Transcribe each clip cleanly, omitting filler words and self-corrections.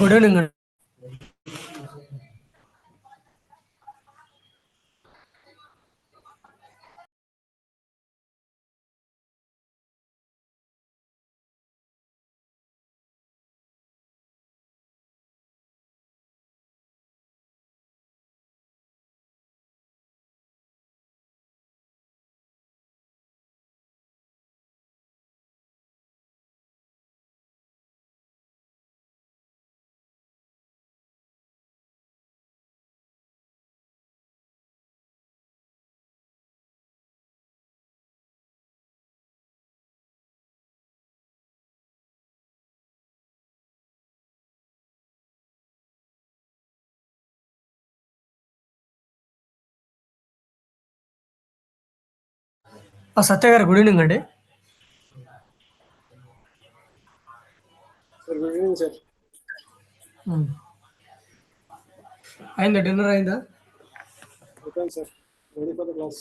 Good evening అండి. సత్య గారు good evening అండి. Sir good evening sir. అయిందా, డిన్నర్ అయిందా? Okay sir, ready for the class.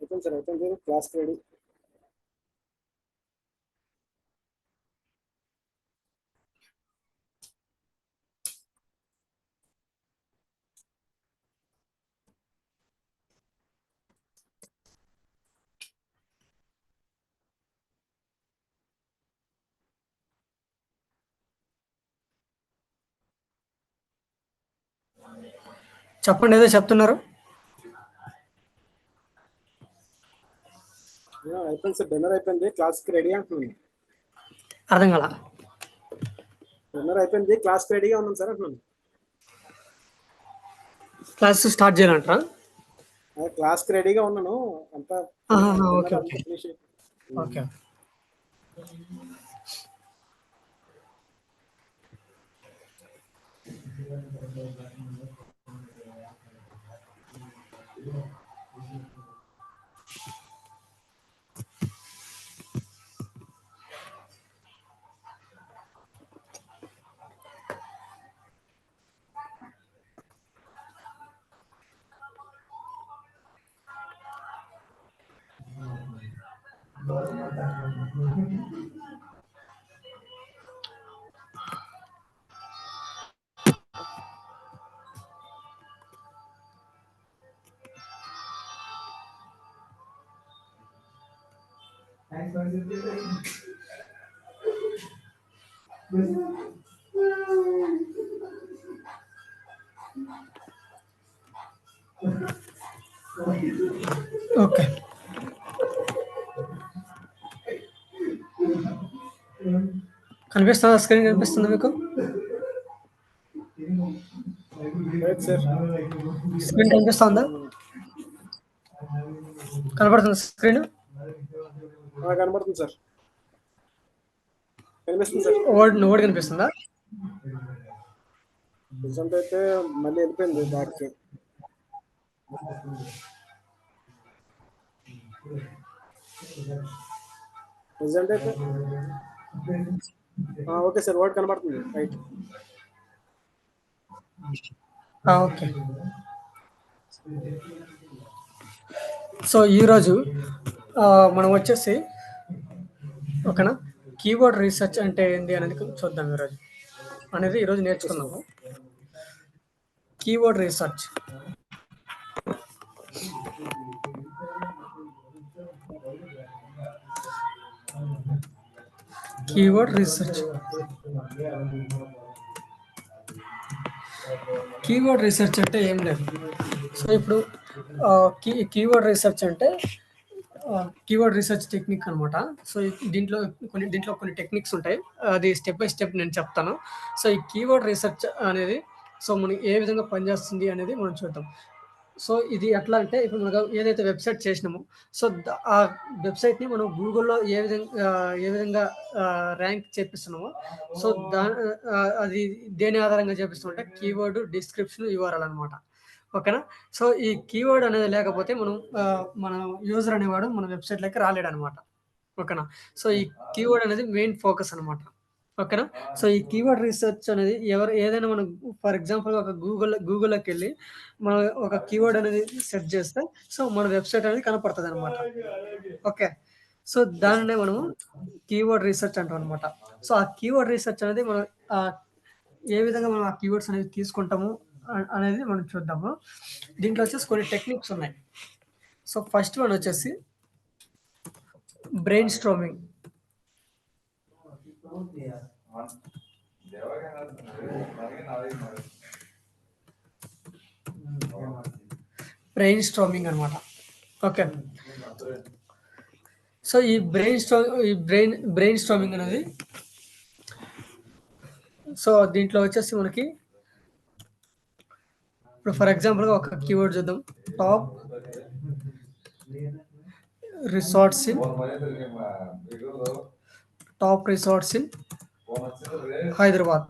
అయిపోయింది సార్, అయిపోయింది సార్, క్లాస్ రెడీ. చెప్పండి, ఏదో చెప్తున్నారు. అయిపోయింది సార్, డిన్నర్ అయిపోయింది, క్లాస్కి రెడీ అంటున్నాను. అర్థం కాల. డిన్నర్ అయిపోయింది, క్లాస్కి రెడీగా ఉన్నాను సార్ అంటున్నాను. క్లాస్ స్టార్ట్ చేయాలంటారా? క్లాస్కి రెడీగా ఉన్నాను అంతా. Okay okay okay. ఓకే. కనిపిస్తుందా? స్క్రీన్ కనిపిస్తుందా మీకు? సార్ స్క్రీన్ కనిపిస్తుందా? కనబడుతుంది స్క్రీన్? కనబడుతుంది సార్, కనిపిస్తుంది సార్. ఓడి కనిపిస్తుందా? రిజల్ట్ అయితే మళ్ళీ వెళ్ళిపోయింది బ్యాక్కి. రిజల్ట్ అయితే ఓకే సార్, వర్డ్ కనబడుతుంది, రైట్. ఓకే. సో ఈరోజు మనం వచ్చేసి ఓకేనా, కీవర్డ్ రీసెర్చ్ అంటే ఏంటి అనేది చూద్దాం. ఈరోజు నేర్చుకున్నాము keyword research. Keyword research keyword research అంటే ఏం లేదు. సో ఇప్పుడు కీవర్డ్ రీసెర్చ్ అంటే కీవర్డ్ రీసెర్చ్ టెక్నిక్ అనమాట. సో దీంట్లో కొన్ని టెక్నిక్స్ ఉంటాయి. అది స్టెప్ బై స్టెప్ నేను చెప్తాను. సో ఈ కీవర్డ్ రీసెర్చ్ అనేది సో మనకి ఏ విధంగా పనిచేస్తుంది అనేది మనం చూద్దాం. సో ఇది ఎట్లా అంటే, ఇప్పుడు మనం ఏదైతే వెబ్సైట్ చేసినామో సో ఆ వెబ్సైట్ని మనం గూగుల్లో ఏ విధంగా ర్యాంక్ చేపిస్తున్నామో సో అది దేని ఆధారంగా చేపిస్తామంటే కీవర్డ్, డిస్క్రిప్షన్, యూఆర్ఎల్ అనమాట. ఓకేనా. సో ఈ కీవర్డ్ అనేది లేకపోతే మన యూజర్ అనేవాడు మన వెబ్సైట్లోకి రాలేడు అనమాట. ఓకేనా. సో ఈ కీవర్డ్ అనేది మెయిన్ ఫోకస్ అనమాట. ఓకేనా? సో, ఈ కీవర్డ్ రీసెర్చ్ అనేది ఏదైనా మనం ఫర్ ఎగ్జాంపుల్ ఒక గూగుల్‌లోకెళ్ళి మనం ఒక కీవర్డ్ అనేది సెర్చ్ చేస్తే సో, మన వెబ్‌సైట్ అనేది కనపడతదనమాట. ఓకే. సో, దాన్నే మనము కీవర్డ్ రీసెర్చ్ అంటామనమాట. సో, ఆ కీవర్డ్ రీసెర్చ్ అనేది మనం ఏ విధంగా మనం ఆ కీవర్డ్స్ అనేవి తీసుకుంటాము అనేది మనం చూద్దాము. దీంట్లో వచ్చేసి కొన్ని టెక్నిక్స్ ఉన్నాయి. సో, ఫస్ట్ వన్ వచ్చేసి బ్రెయిన్ స్ట్రోమింగ్. బ్రెయిన్ స్ట్రోమింగ్ అనమాట. ఓకే. సో, ఈ బ్రెయిన్ స్ట్రోమింగ్ అనేది సో, దీంట్లో వచ్చేసి మనకి ఇప్పుడు ఫర్ ఎగ్జాంపుల్‌గా ఒక కీవర్డ్ చూద్దాం. Top resorts in Hyderabad.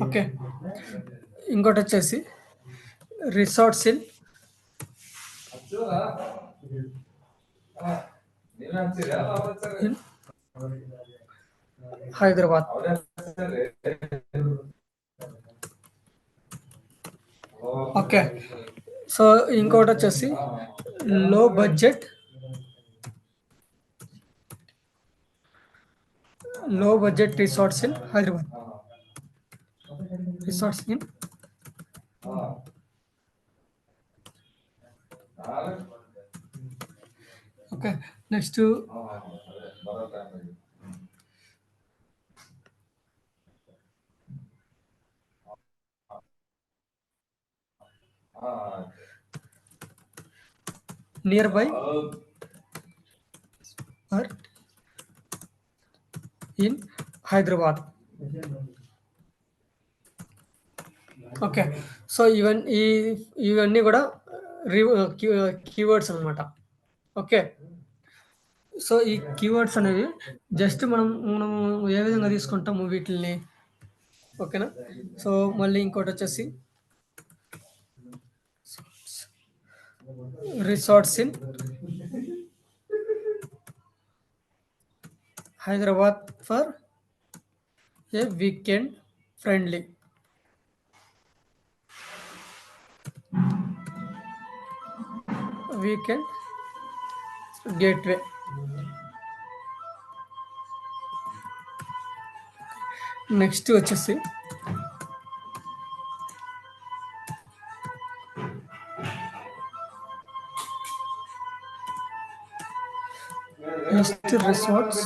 Okay. ఇంకోటొచ్చేసి resorts in Hyderabad. Okay. So, ఇంకోటొచ్చేసి low budget resorts in Hyderabad. Resorts in okay. Next nearby or in Hyderabad. Okay. So, ఇవన్నీ కూడా కీవర్డ్స్ అనమాట. ఓకే. సో, ఈ కీవర్డ్స్ అనేవి జస్ట్ మనం ఏ విధంగా తీసుకుంటాము వీటిల్ని. ఓకేనా? సో, మళ్ళీ ఇంకోటొచ్చేసి resorts in Hyderabad for a weekend friendly. Weekend gateway. Next వచ్చేసి resorts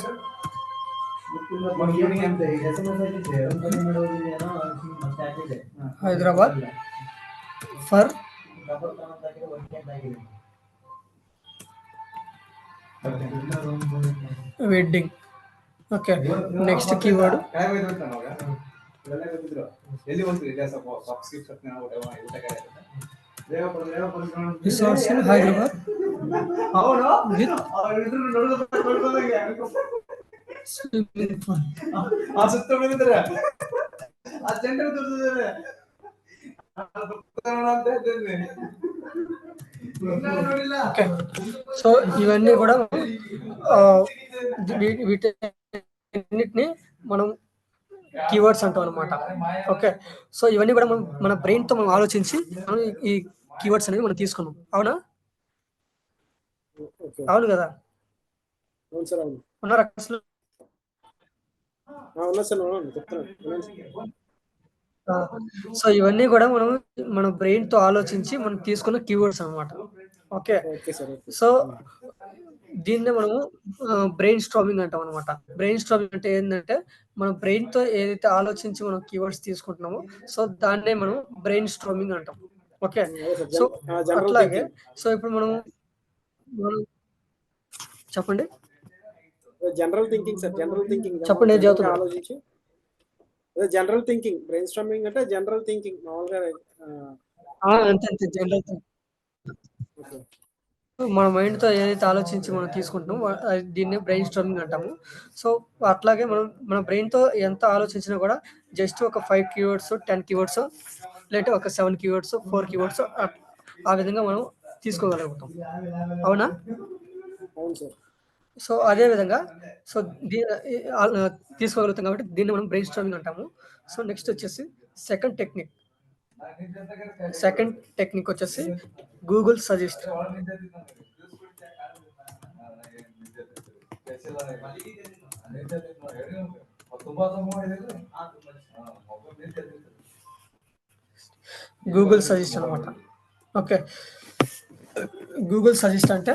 Hyderabad for wedding. Okay. Next keyword resorts in Hyderabad with swimming pool. Okay. So, ఇవన్నీ కూడా వీటన్నిటిని మనం కీవర్డ్స్ అంటాం అనమాట. ఓకే. సో, ఇవన్నీ కూడా మన బ్రెయిన్‌తో మనం ఆలోచించి మనం ఈ కీవర్డ్స్ అనేవి మనం తీసుకున్నాం. అవునా? ఓకే. అవును కదా! అవును సార్. అవును. ఉన్నారా క్లాస్‌లో? ఉన్నా సార్. అవును. చెప్తున్నాను. ఆ! సో, ఇవన్నీ కూడా మన బ్రెయిన్‌తో ఆలోచించి మనం తీసుకున్న కీవర్డ్స్ అనమాట. Okay. Okay sir. Okay. So, దీన్నే మనము బ్రెయిన్ స్టార్మింగ్ అంటాం అనమాట. బ్రెయిన్ స్టార్మింగ్ అంటే ఏందంటే, మన బ్రెయిన్‌తో ఏదైతే ఆలోచించి మనం కీవర్డ్స్ తీసుకుంటున్నామో, సో, దాన్నే మనం బ్రెయిన్ స్టార్మింగ్ అంటాం. ఓకే. అదే సార్. సో, జనరల్ అట్లాగే థింకింగ్. సో, ఇప్పుడు మనం చెప్పండి. General thinking sir. General thinking. చెప్పండి. ఏం చదువుతున్నారు? ఆలోచించి అదే జనరల్ థింకింగ్. బ్రెయిన్ స్టార్మింగ్ అంటే జనరల్ థింకింగ్ మామూలుగా. అంతే జనరల్ థింక్. ఓకే. మన మైండ్‌తో ఏదైతే ఆలోచించి మనం తీసుకుంటున్నామో దీన్నే బ్రెయిన్ స్టార్మింగ్ అంటాము. సో, అట్లాగే మన బ్రెయిన్‌తో ఎంత ఆలోచించినా కూడా జస్ట్ ఒక 5 కీవర్డ్స్, 10 కీవర్డ్స్ లేదంటే ఒక 7 కీవర్డ్స్, 4 కీవర్డ్స్ ఆ విధంగా మనం తీసుకోగలుగుతాం. అవునా? అవును సార్. సో అదే విధంగా సో తీసుకోగలుగుతాం కాబట్టి దీన్ని మనం బ్రెయిన్ స్టార్మింగ్ అంటాము. సో నెక్స్ట్ వచ్చేసి సెకండ్ టెక్నిక్ వచ్చేసి గూగుల్ సజెస్ట్. గూగుల్ సజెస్ట్ అనమాట. ఓకే, గూగుల్ సజెస్ట్ అంటే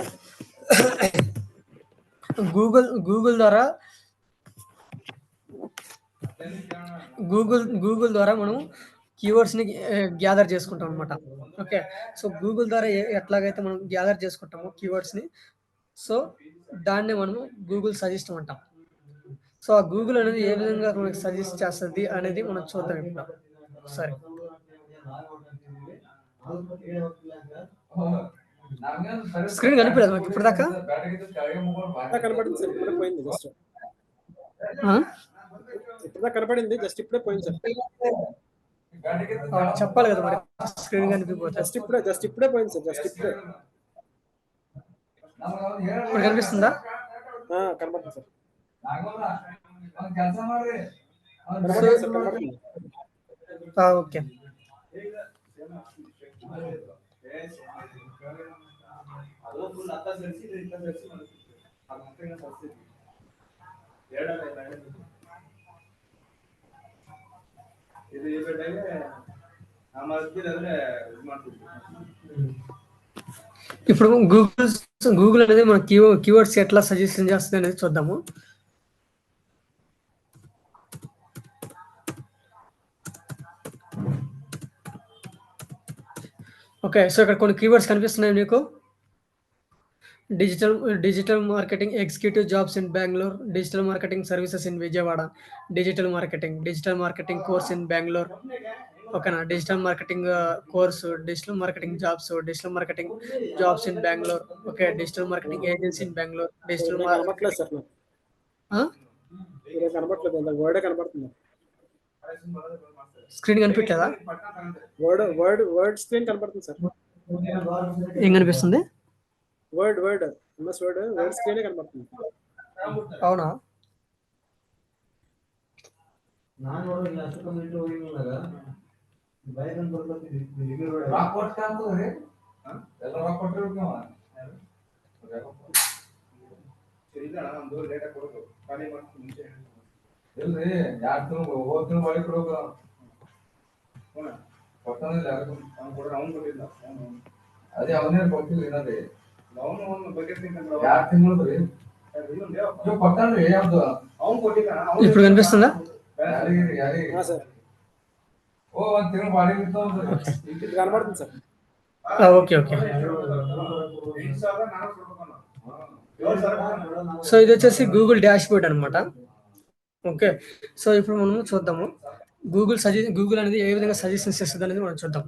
గూగుల్ ద్వారా మనం కీవర్డ్స్ని గ్యాదర్ చేసుకుంటాం అనమాట. ఓకే, సో గూగుల్ ద్వారా ఎట్లాగైతే మనం గ్యాదర్ చేసుకుంటామో కీవర్డ్స్ని, సో దాన్ని మనము గూగుల్ సజెస్ట్ అంటాం. సో ఆ గూగుల్ అనేది ఏ విధంగా మనకి సజెస్ట్ చేస్తుంది అనేది మనం చూద్దాం ఇప్పుడు. సరే, స్క్రీన్ కనిపించలేదు మాకు ఇప్పటిదాకా. కనపడింది సార్, ఇప్పుడే పోయింది జస్ట్. ఇప్పుడే కనపడింది, జస్ట్ ఇప్పుడే పోయింది సార్. చెప్పాలి కదా మరి, స్క్రీన్ కనిపిపోతే. జస్ట్ ఇప్పుడే పోయింది సార్, జస్ట్ ఇప్పుడే. ఇప్పుడు కనిపిస్తుందా? కనపడుతుంది సార్. ఓకే, ఇప్పుడు గూగుల్ అనేది మన కీవర్డ్స్ ఎట్లా సజెషన్ చేస్తుంది అనేది చూద్దాము. ఓకే, సో ఇక్కడ కొన్ని కీవర్డ్స్ కనిపిస్తున్నాయి మీకు. Digital marketing executive jobs in Bengaluru, digital marketing services in Vijayawada, digital marketing course in Bengaluru. ఓకేనా, digital marketing course, digital marketing jobs in Bengaluru. Okay, digital marketing agency in Bengaluru, digital screen కనిపించలేదా? Word screen కనపడుతుంది sir. ఏం కనిపిస్తుంది? Word screen కనపడుతుంది. అవునా? ಅದೇ ಅವನೇ ಕೊಟ್ಟಿಲ್ಲ ಏನದೆ ఇప్పుడు కనిపిస్తుందా? కనపడుతుంది సార్. ఓకే, సో ఇది వచ్చేసి గూగుల్ డాష్ బోర్డ్ అనమాట. ఓకే, సో ఇప్పుడు మనం చూద్దాము గూగుల్ అనేది ఏ విధంగా సజెషన్స్ ఇస్తుంది అనేది మనం చూద్దాం.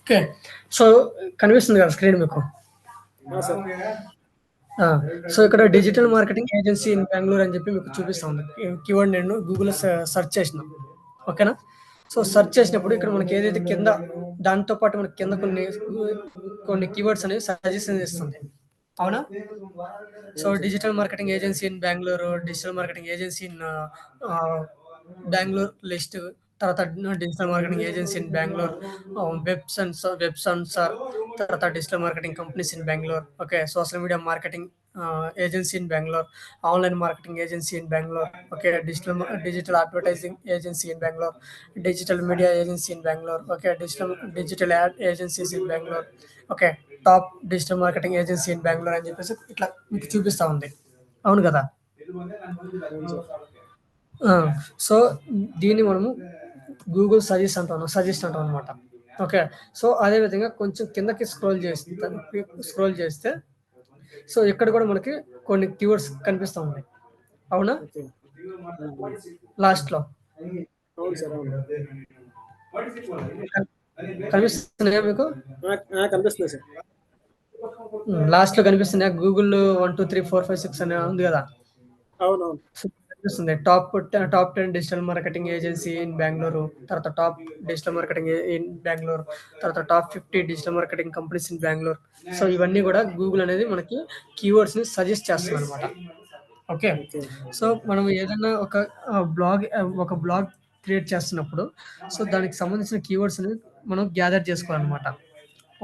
ఓకే, సో కనిపిస్తుంది కదా స్క్రీన్ మీకు? సో ఇక్కడ digital marketing agency in Bengaluru అని చెప్పి మీకు చూపిస్తా ఉంది. కీవర్డ్ నేను గూగుల్ సెర్చ్ చేసిన. ఓకేనా, సో సెర్చ్ చేసినప్పుడు ఇక్కడ మనకి ఏదైతే కింద దాంతో పాటు మనకి కింద కొన్ని కీవర్డ్స్ అనేవి సజెషన్ ఇస్తుంది. అవునా? So digital marketing agency in Bengaluru, digital marketing agency in Bengaluru list, తర్వాత digital marketing agency in Bengaluru, web sensor, తర్వాత digital marketing companies in Bengaluru. Okay, social media marketing agency in Bengaluru, online marketing agency in Bengaluru. Okay, digital advertising agency in Bengaluru, digital media agency in Bengaluru. Okay, digital ad agencies in Bengaluru. Okay, top digital marketing agency in Bengaluru అని చెప్పేసి ఇట్లా మీకు చూపిస్తా ఉంది. అవును కదా? So దీన్ని మనము గూగుల్ సజెస్ట్ అంటాం అనమాట. ఓకే, సో అదే విధంగా కొంచెం కిందకి స్క్రోల్ చేస్తే సో ఇక్కడ కూడా మనకి కొన్ని కీవర్డ్స్ కనిపిస్తూ ఉన్నాయి. అవునా? లాస్ట్ లో అవును సార్, అవును. కనిపిస్తున్నాయా మీకు? కనిపిస్తుంది సార్. లాస్ట్లో కనిపిస్తున్నాయా? గూగుల్ 1 2 3 4 5 6 అని ఉంది కదా. అవునవును. కనిపిస్తుంది. Top 10 digital marketing agency in Bengaluru, తర్వాత top digital marketing in Bengaluru, తర్వాత top 50 digital marketing companies in Bengaluru. So ఇవన్నీ కూడా గూగుల్ అనేది మనకి కీవర్డ్స్ ని సజెస్ట్ చేస్తుంది అనమాట. ఓకే, సో మనం ఏదైనా ఒక బ్లాగ్ క్రియేట్ చేస్తున్నప్పుడు సో దానికి సంబంధించిన కీవర్డ్స్ ని మనం గ్యాదర్ చేసుకోవాలన్నమాట.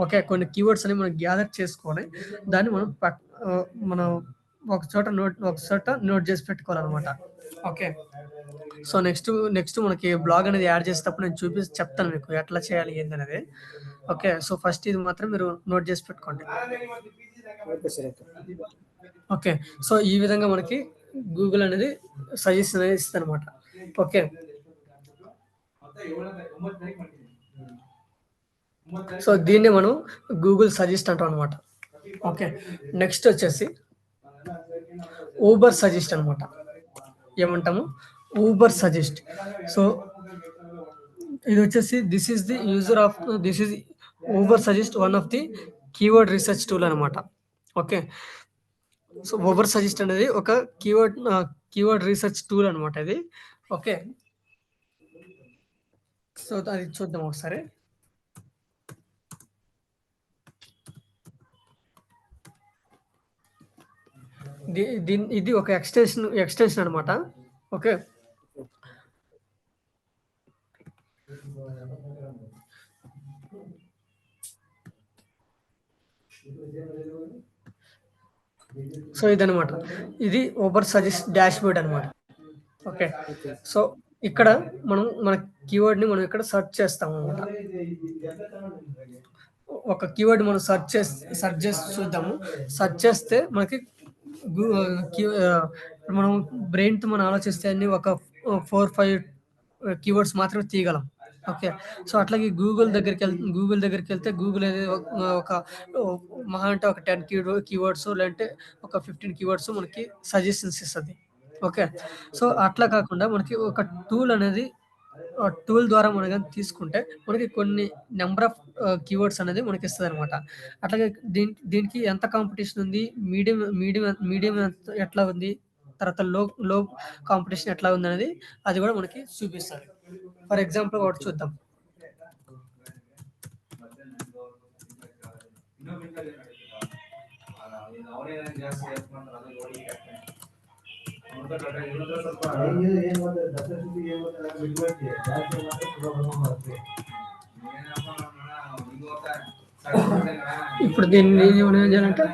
ఓకే, కొన్ని కీవర్డ్స్ అని మనం గ్యాదర్ చేసుకొని దాన్ని మనం ఒక చోట నోట్ చేసి పెట్టుకోవాలన్నమాట. ఓకే, సో నెక్స్ట్ మనకి బ్లాగ్ అనేది యాడ్ చేసేటప్పుడు నేను చెప్తాను మీకు ఎట్లా చేయాలి ఏంటనేది. ఓకే, సో ఫస్ట్ ఇది మాత్రం మీరు నోట్ చేసి పెట్టుకోండి. Okay sir. ఓకే, సో ఈ విధంగా మనకి గూగుల్ అనేది సజెషన్ అనేది ఇస్తుంది అనమాట. ఓకే, సో దీన్ని మనం గూగుల్ సజెస్ట్ అంటాం అనమాట. ఓకే, నెక్స్ట్ వచ్చేసి ఊబర్ సజెస్ట్ అనమాట. ఏమంటాము? Uber suggest. సో ఇది వచ్చేసి this is Uber suggest one of the keyword research tool అనమాట. ఓకే, సో ఊబర్ సజెస్ట్ అనేది ఒక కీవర్డ్ రీసెర్చ్ టూల్ అనమాట ఇది. ఓకే, సో అది చూద్దాం ఒకసారి. ఇది ఒక ఎక్స్టెన్షన్ అనమాట. ఓకే, సో ఇదనమాట, ఇది ఊబర్ సజెస్ట్ డాష్ బోర్డ్ అనమాట. ఓకే, సో ఇక్కడ మన కీవర్డ్ ని మనం ఇక్కడ సెర్చ్ చేస్తాం అనమాట. ఒక కీవర్డ్ మనం సెర్చ్ చేసి చూద్దాము. సెర్చ్ చేస్తే మనకి మనం బ్రెయిన్ తో మనం ఆలోచిస్తే అన్ని ఒక 4-5 కీవర్డ్స్ మాత్రమే తీయగలం. ఓకే, సో అట్లాగే గూగుల్ దగ్గరికి వెళ్తే గూగుల్ అనేది ఒక మహా అంటే ఒక 10 కీవర్డ్స్ లేదంటే ఒక 15 కీవర్డ్స్ మనకి సజెషన్స్ ఇస్తుంది. ఓకే, సో అట్లా కాకుండా మనకి ఒక టూల్ ద్వారా మనం కానీ తీసుకుంటే మనకి కొన్ని నెంబర్ ఆఫ్ కీవర్డ్స్ అనేది మనకి ఇస్తుంది అనమాట. అట్లాగే దీనికి ఎంత కాంపిటీషన్ ఉంది, మీడియం ఎట్లా ఉంది, తర్వాత లో కాంపిటీషన్ ఎట్లా ఉంది అనేది అది కూడా మనకి చూపిస్తుంది. ఫర్ ఎగ్జాంపుల్ ఒకటి చూద్దాం. ఇప్పుడు దీన్ని ఏం చేయాలంటే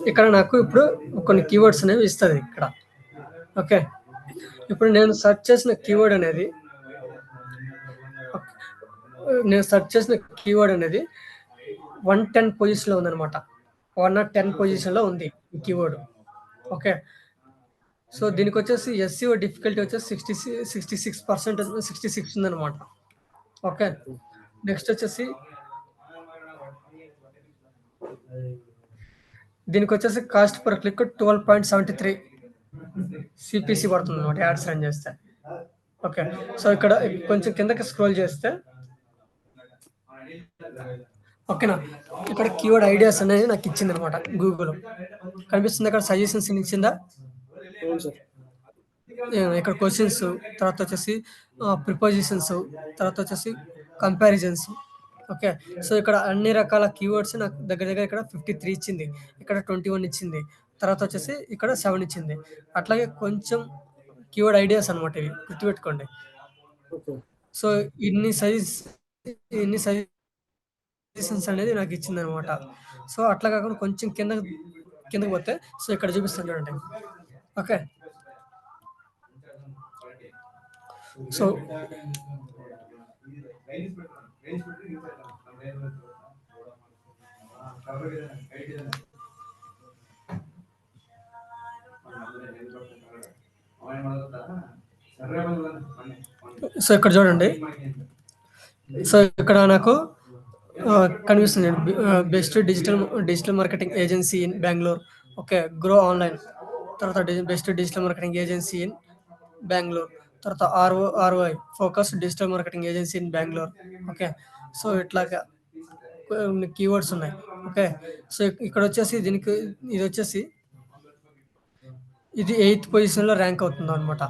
ఇక్కడ నాకు ఇప్పుడు కొన్ని కీవర్డ్స్ అనేవి ఇస్తుంది ఇక్కడ. ఓకే, ఇప్పుడు నేను సెర్చ్ చేసిన కీవర్డ్ అనేది 110 పొజిషన్ లో ఉందన్నమాట. 110 పొజిషన్ లో ఉంది ఈ కీవర్డ్. ఓకే, సో దీనికి వచ్చేసి SEO డిఫికల్టీ వచ్చేసి 66% ఉందన్నమాట. ఓకే, నెక్స్ట్ వచ్చేసి దీనికి వచ్చేసి కాస్ట్ పర్ క్లిక్ 12.73 CPC పడుతుంది అనమాట యాడ్స్ రన్ చేస్తే. ఓకే, సో ఇక్కడ కొంచెం కిందకి స్క్రోల్ చేస్తే ఓకేనా, ఇక్కడ కీవర్డ్ ఐడియాస్ అనేది నాకు ఇచ్చింది అనమాట. గూగుల్ కనిపిస్తుంది అక్కడ, సజెషన్స్ ఇచ్చిందా? ఇక్కడ క్వశ్చన్స్, తర్వాత వచ్చేసి ప్రిపోజిషన్స్, తర్వాత వచ్చేసి కంపారిజన్స్. ఓకే, సో ఇక్కడ అన్ని రకాల కీవర్డ్స్ నాకు దగ్గర ఇక్కడ 53 ఇచ్చింది, ఇక్కడ 21 ఇచ్చింది, తర్వాత వచ్చేసి ఇక్కడ 7 ఇచ్చింది. అట్లాగే కొంచెం కీవర్డ్ ఐడియాస్ అనమాట, ఇవి గుర్తుపెట్టుకోండి. సో ఇన్ని సజెషన్స్ అనేది నాకు ఇచ్చింది అనమాట. సో అట్లా కాకుండా కొంచెం కిందకి పోతే సో ఇక్కడ చూపిస్తాను చూడండి. ఓకే, సో ఇక్కడ చూడండి. సో ఇక్కడ నాకు కనిపిస్తుంది best digital marketing agency in Bengaluru. Okay, grow online, తర్వాత best digital marketing agency in Bengaluru. తర్వాత ROI focus digital marketing agency in Bengaluru. Okay. So ఇట్లాగా కొన్ని కీవర్డ్స్ ఉన్నాయి. ఓకే. సో ఇక్కడ వచ్చేసి దీనికి ఇది వచ్చేసి ఇది 8th పొజిషన్‌లో ర్యాంక్ అవుతుందన్నమాట.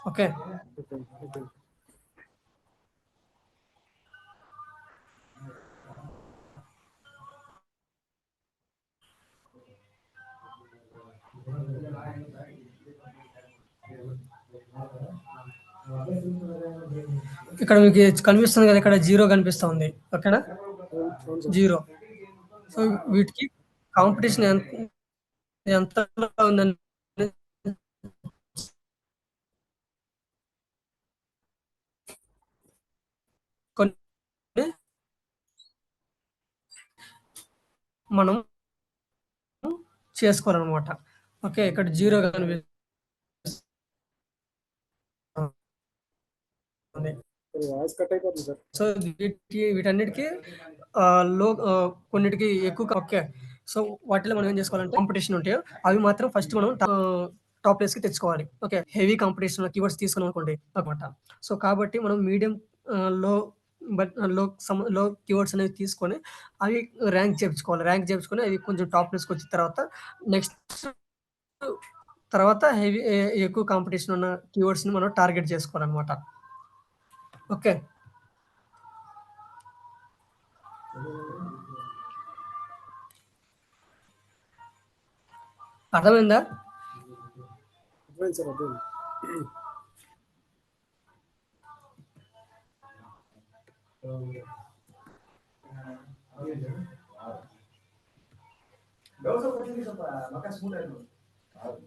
ఓకే. ఓకే. ఓకే. ఇక్కడ మీకు కనిపిస్తుంది కదా, ఇక్కడ 0 కనిపిస్తా ఉంది. ఓకేనా? అవును. అవును సార్. 0. సో వీటికి కాంపిటీషన్ ఎంతలో ఉందని కొన్ని మనం చేసుకోవాలన్నమాట. ఓకే. ఇక్కడ 0 కనిపిస్తుంది. వాయిస్ కట్ అయిపోతుంది సార్. సో వీటన్నిటికి కొన్నిటికి ఎక్కువ. ఓకే. సో వాటిలో మనం ఏం చేసుకోవాలంటే కాంపిటీషన్ ఉంటాయో అవి మాత్రం ఫస్ట్ మనం టాప్ ప్లేస్‌కి తెచ్చుకోవాలి. ఓకే. హెవీ కాంపిటీషన్ కీవర్డ్స్ తీసుకున్నాం అనుకోండి అనమాట. సో కాబట్టి మనం మీడియం లో లో కీవర్డ్స్ అనేవి తీసుకొని అవి ర్యాంక్ చేపించుకోవాలి. ర్యాంక్ చేపించుకొని అవి కొంచెం టాప్ ప్లేస్‌కి వచ్చిన తర్వాత నెక్స్ట్ హెవీ ఎక్కువ కాంపిటీషన్ ఉన్న కీవర్డ్స్‌ని మనం టార్గెట్ చేసుకోవాలన్నమాట. ఓకే. అర్థమైందా? అర్థమైంది సార్. అర్థమైంది.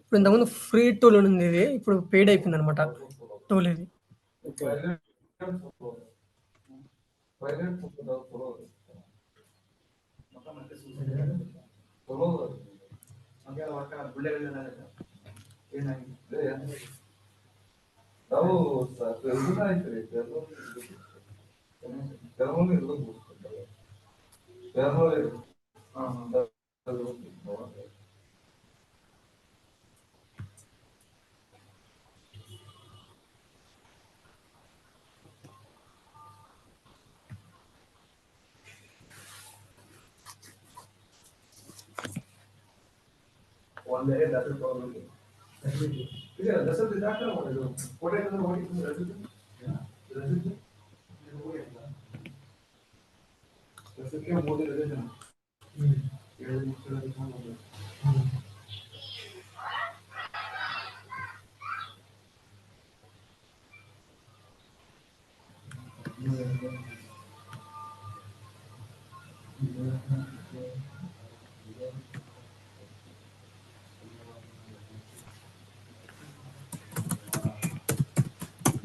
ఇప్పుడు ఇంతకుముందు ఫ్రీ టూల్ ఉంది, ఇది ఇప్పుడు పెయిడ్ అయిపోయింది అనమాట టూల్ ఇది. ఓకే.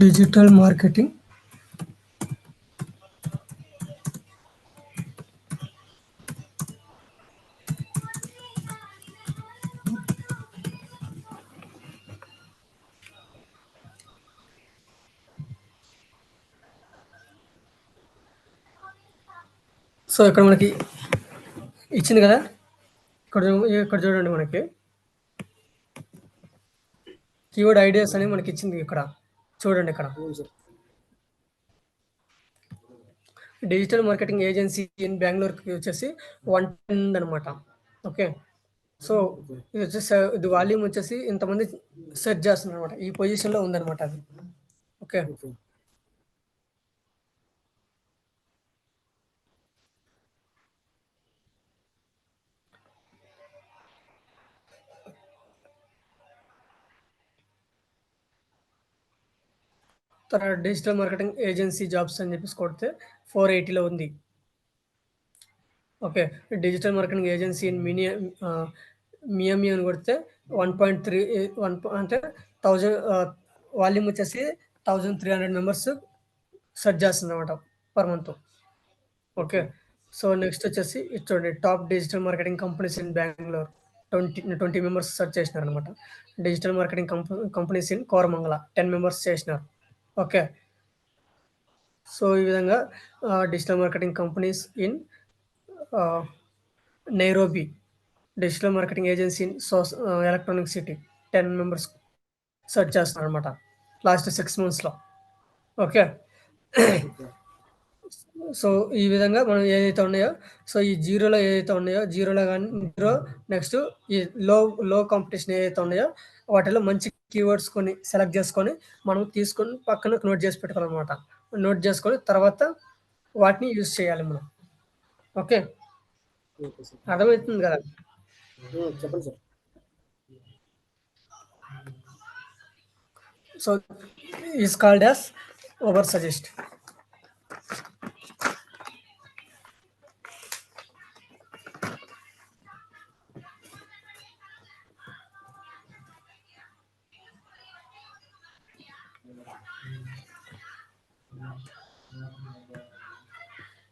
డిజిటల్ మార్కెటింగ్ సో ఇక్కడ మనకి ఇచ్చింది కదా, ఇక్కడ చూడండి, మనకి కీవర్డ్ ఐడియాస్ అని మనకి ఇచ్చింది. ఇక్కడ చూడండి, ఇక్కడ అవును sir. Digital marketing agency in బెంగళూరుకి వచ్చేసి 110 అనమాట. ఓకే. సో ఇది వచ్చేసి ఇది వాల్యూమ్ వచ్చేసి ఇంతమంది సెర్చ్ చేస్తున్నారు అనమాట. ఈ పొజిషన్లో ఉందన్నమాట అది. ఓకే. ఓకే. తర్వాత డిజిటల్ మార్కెటింగ్ ఏజెన్సీ జాబ్స్ అని చెప్పేసి కొడితే 480లో ఉంది. Okay. Digital marketing agency in Miami అని కొడితే 1.3 అంటే 1000 వాల్యూమ్ వచ్చేసి 1300 మెంబర్స్ సెర్చ్ చేస్తుందన్నమాట per month. Okay. So next వచ్చేసి ఇది చూడండి, top digital marketing companies in Bengaluru 20 members search చేసినారనమాట. Digital marketing companies in Koramangala 10 members చేసినారు. ఓకే. సో ఈ విధంగా digital marketing companies in Nairobi, digital marketing agency in electronic city 10 members search చేస్తున్నారు అనమాట. Last 6 మంత్స్లో. ఓకే. సో ఈ విధంగా మనం ఏదైతే ఉన్నాయో, సో ఈ జీరోలో ఏదైతే ఉన్నాయో, జీరోలో కానీ జీరో నెక్స్ట్ ఈ లో కాంపిటీషన్ ఏదైతే ఉన్నాయో వాటిలో మంచి కీవర్డ్స్ కొన్ని సెలెక్ట్ చేసుకొని మనం తీసుకొని పక్కన నోట్ చేసి పెట్టుకోవాలన్నమాట. నోట్ చేసుకొని తర్వాత వాటిని యూజ్ చేయాలి మనం. Okay, okay sir. అర్థమవుతుంది కదా? చెప్పండి sir. So is called as over suggest.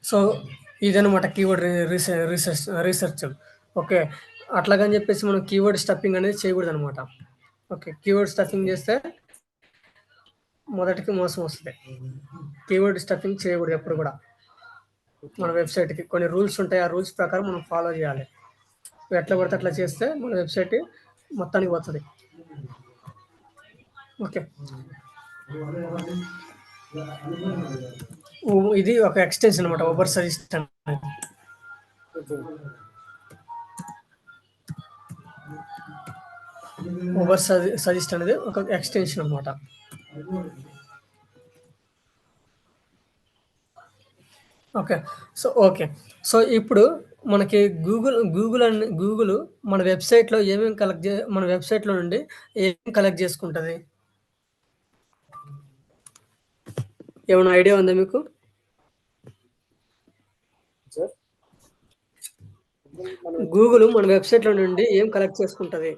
So ఇదనమాట కీవర్డ్ రీసెర్చ్. ఓకే, అట్లాగని చెప్పేసి మనం కీవర్డ్ స్టఫింగ్ అనేది చేయకూడదు అనమాట. ఓకే, కీవర్డ్ స్టఫింగ్ చేస్తే మొదటికి మోసం వస్తుంది. కీవర్డ్ స్టఫింగ్ చేయకూడదు ఎప్పుడు కూడా. మన వెబ్సైట్కి కొన్ని రూల్స్ ఉంటాయి, ఆ రూల్స్ ప్రకారం మనం ఫాలో చేయాలి. ఎట్లా పడితే అట్లా చేస్తే మన వెబ్సైట్ మొత్తానికి పోతుంది. ఓకే, ఇది ఒక ఎక్స్టెన్షన్ అనమాట ఓవర్ సజెస్ట్ అనేది. ఓవర్ సజెస్ట్ అనేది ఒక ఎక్స్టెన్షన్ అనమాట. ఓకే, సో ఇప్పుడు మనకి గూగుల్ మన వెబ్సైట్లో ఏమేమి మన వెబ్సైట్లో నుండి ఏమేమి కలెక్ట్ చేసుకుంటుంది? ఏమైనా ఐడియా ఉందా మీకు? గూగుల్ మన వెబ్సైట్లో నుండి ఏం కలెక్ట్ చేసుకుంటుంది?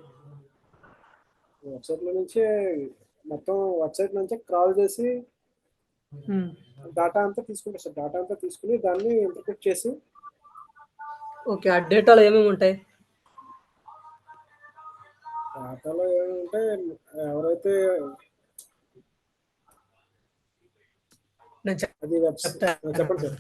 వెబ్సైట్లో నుంచి మొత్తం వెబ్సైట్ నుంచి క్రాల్ చేసి డేటా అంతా తీసుకుంటారు సార్. డేటా అంతా తీసుకుని దాన్ని ఇంటర్ప్రిట్ చేసి. ఓకే, ఆ డేటాలో ఏమేమి ఉంటాయి? డేటాలో ఏమేమి ఉంటాయి, ఎవరైతే అది చెప్పండి సార్.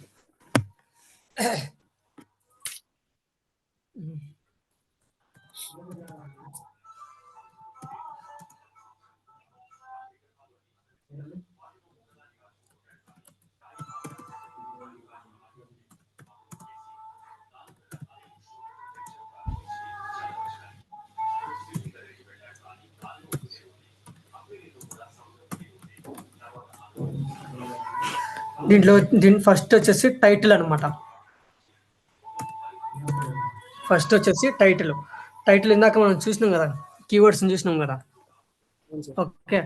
దీని ఫస్ట్ వచ్చేసి టైటిల్ అనమాట. ఫస్ట్ వచ్చేసి టైటిల్ ఇందాక మనం చూసినాం కదా, కీవర్డ్స్ చూసినాం కదా. ఓకే,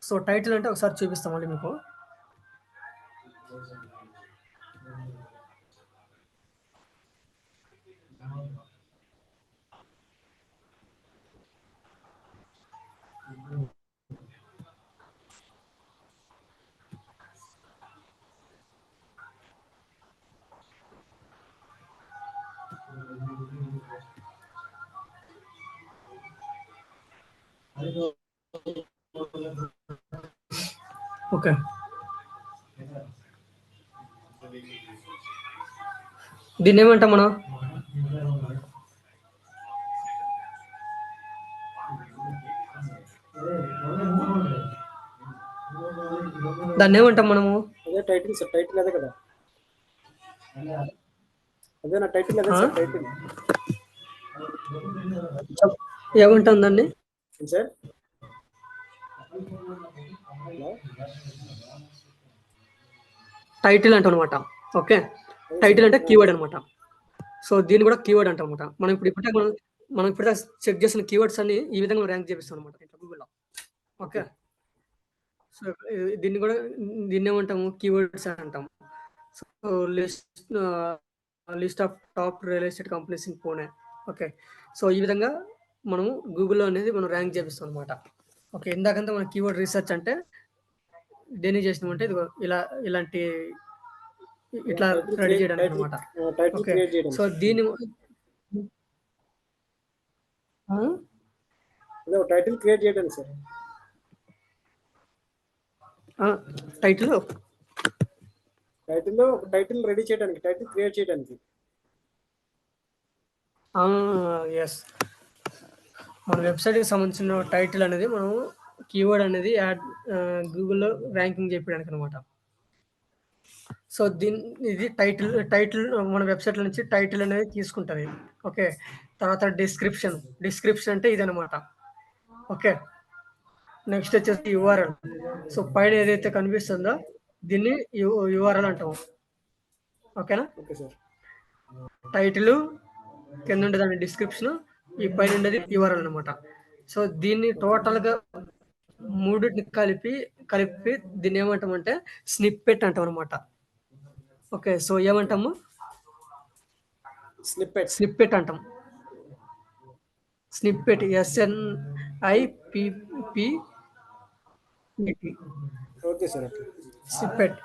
సో టైటిల్ అంటే ఒకసారి చూపిస్తాం మళ్ళీ మీకు. ఓకే, దీన్ని ఏమంటాం మనం? దాన్ని ఏమంటాం మనము? అదే టైటిల్ సార్. టైటిల్ అదే కదా. అదే నా టైటిల్. అదే సార్ టైటిల్. ఏమంటాం దాన్ని సార్? టైటిల్ అంటాం అనమాట. ఓకే, టైటిల్ అంటే కీవర్డ్ అనమాట. సో దీన్ని కూడా కీవర్డ్ అంటాం అనమాట. మనం ఇప్పుడు చెక్ చేసిన కీవర్డ్స్ అన్ని ఈ విధంగా ర్యాంక్ చేపిస్తాం అనమాట గూగుల్లో. ఓకే, సో దీన్ని ఏమంటాము? కీవర్డ్స్ అంటాము. So list of top real estate companies in Pune. Okay, so ఈ విధంగా మనము గూగుల్లో అనేది మనం ర్యాంక్ చేపిస్తాం అనమాట. ఓకే, ఇందాకంతా మన కీవర్డ్ రీసెర్చ్ అంటే దేని చేసినామంటే ఇదిగో ఇలాంటి ఇట్లా రెడీ చేయడానికి అనమాట. ఓకే, సో దీని టైటిల్ క్రియేట్ చేయడానికి సార్. టైటిల్ రెడీ చేయడానికి, టైటిల్ క్రియేట్ చేయడానికి. ఎస్, మన వెబ్సైట్కి సంబంధించిన టైటిల్ అనేది మనం కీవర్డ్ అనేది యాడ్ గూగుల్‌లో ర్యాంకింగ్ జేపియడానికి అనమాట. సో, ఇది టైటిల్ మన వెబ్‌సైట్‌లో నుంచి టైటిల్ అనేది తీసుకుంటది. ఓకే. తర్వాత డిస్క్రిప్షన్ అంటే ఇదనమాట. ఓకే. నెక్స్ట్ వచ్చేసి యూఆర్ఎల్. సో, పైన ఏదైతే కనిపిస్తుందో దీన్ని యూఆర్ఎల్ అంటాం. ఓకేనా? Okay sir. టైటిలు, కిందుండే దాని డిస్క్రిప్షను, ఈ పైనుండేది యూఆర్ఎల్ అనమాట. సో, దీన్ని టోటల్‌గా మూడిటిని కలిపి దీన్ని ఏమంటామంటే స్నిప్పెట్ అంటామనమాట. ఓకే. సో, ఏమంటాము? స్నిప్పెట్ అంటాం. Snippet SNIPPET. Okay sir. Okay. Snippet.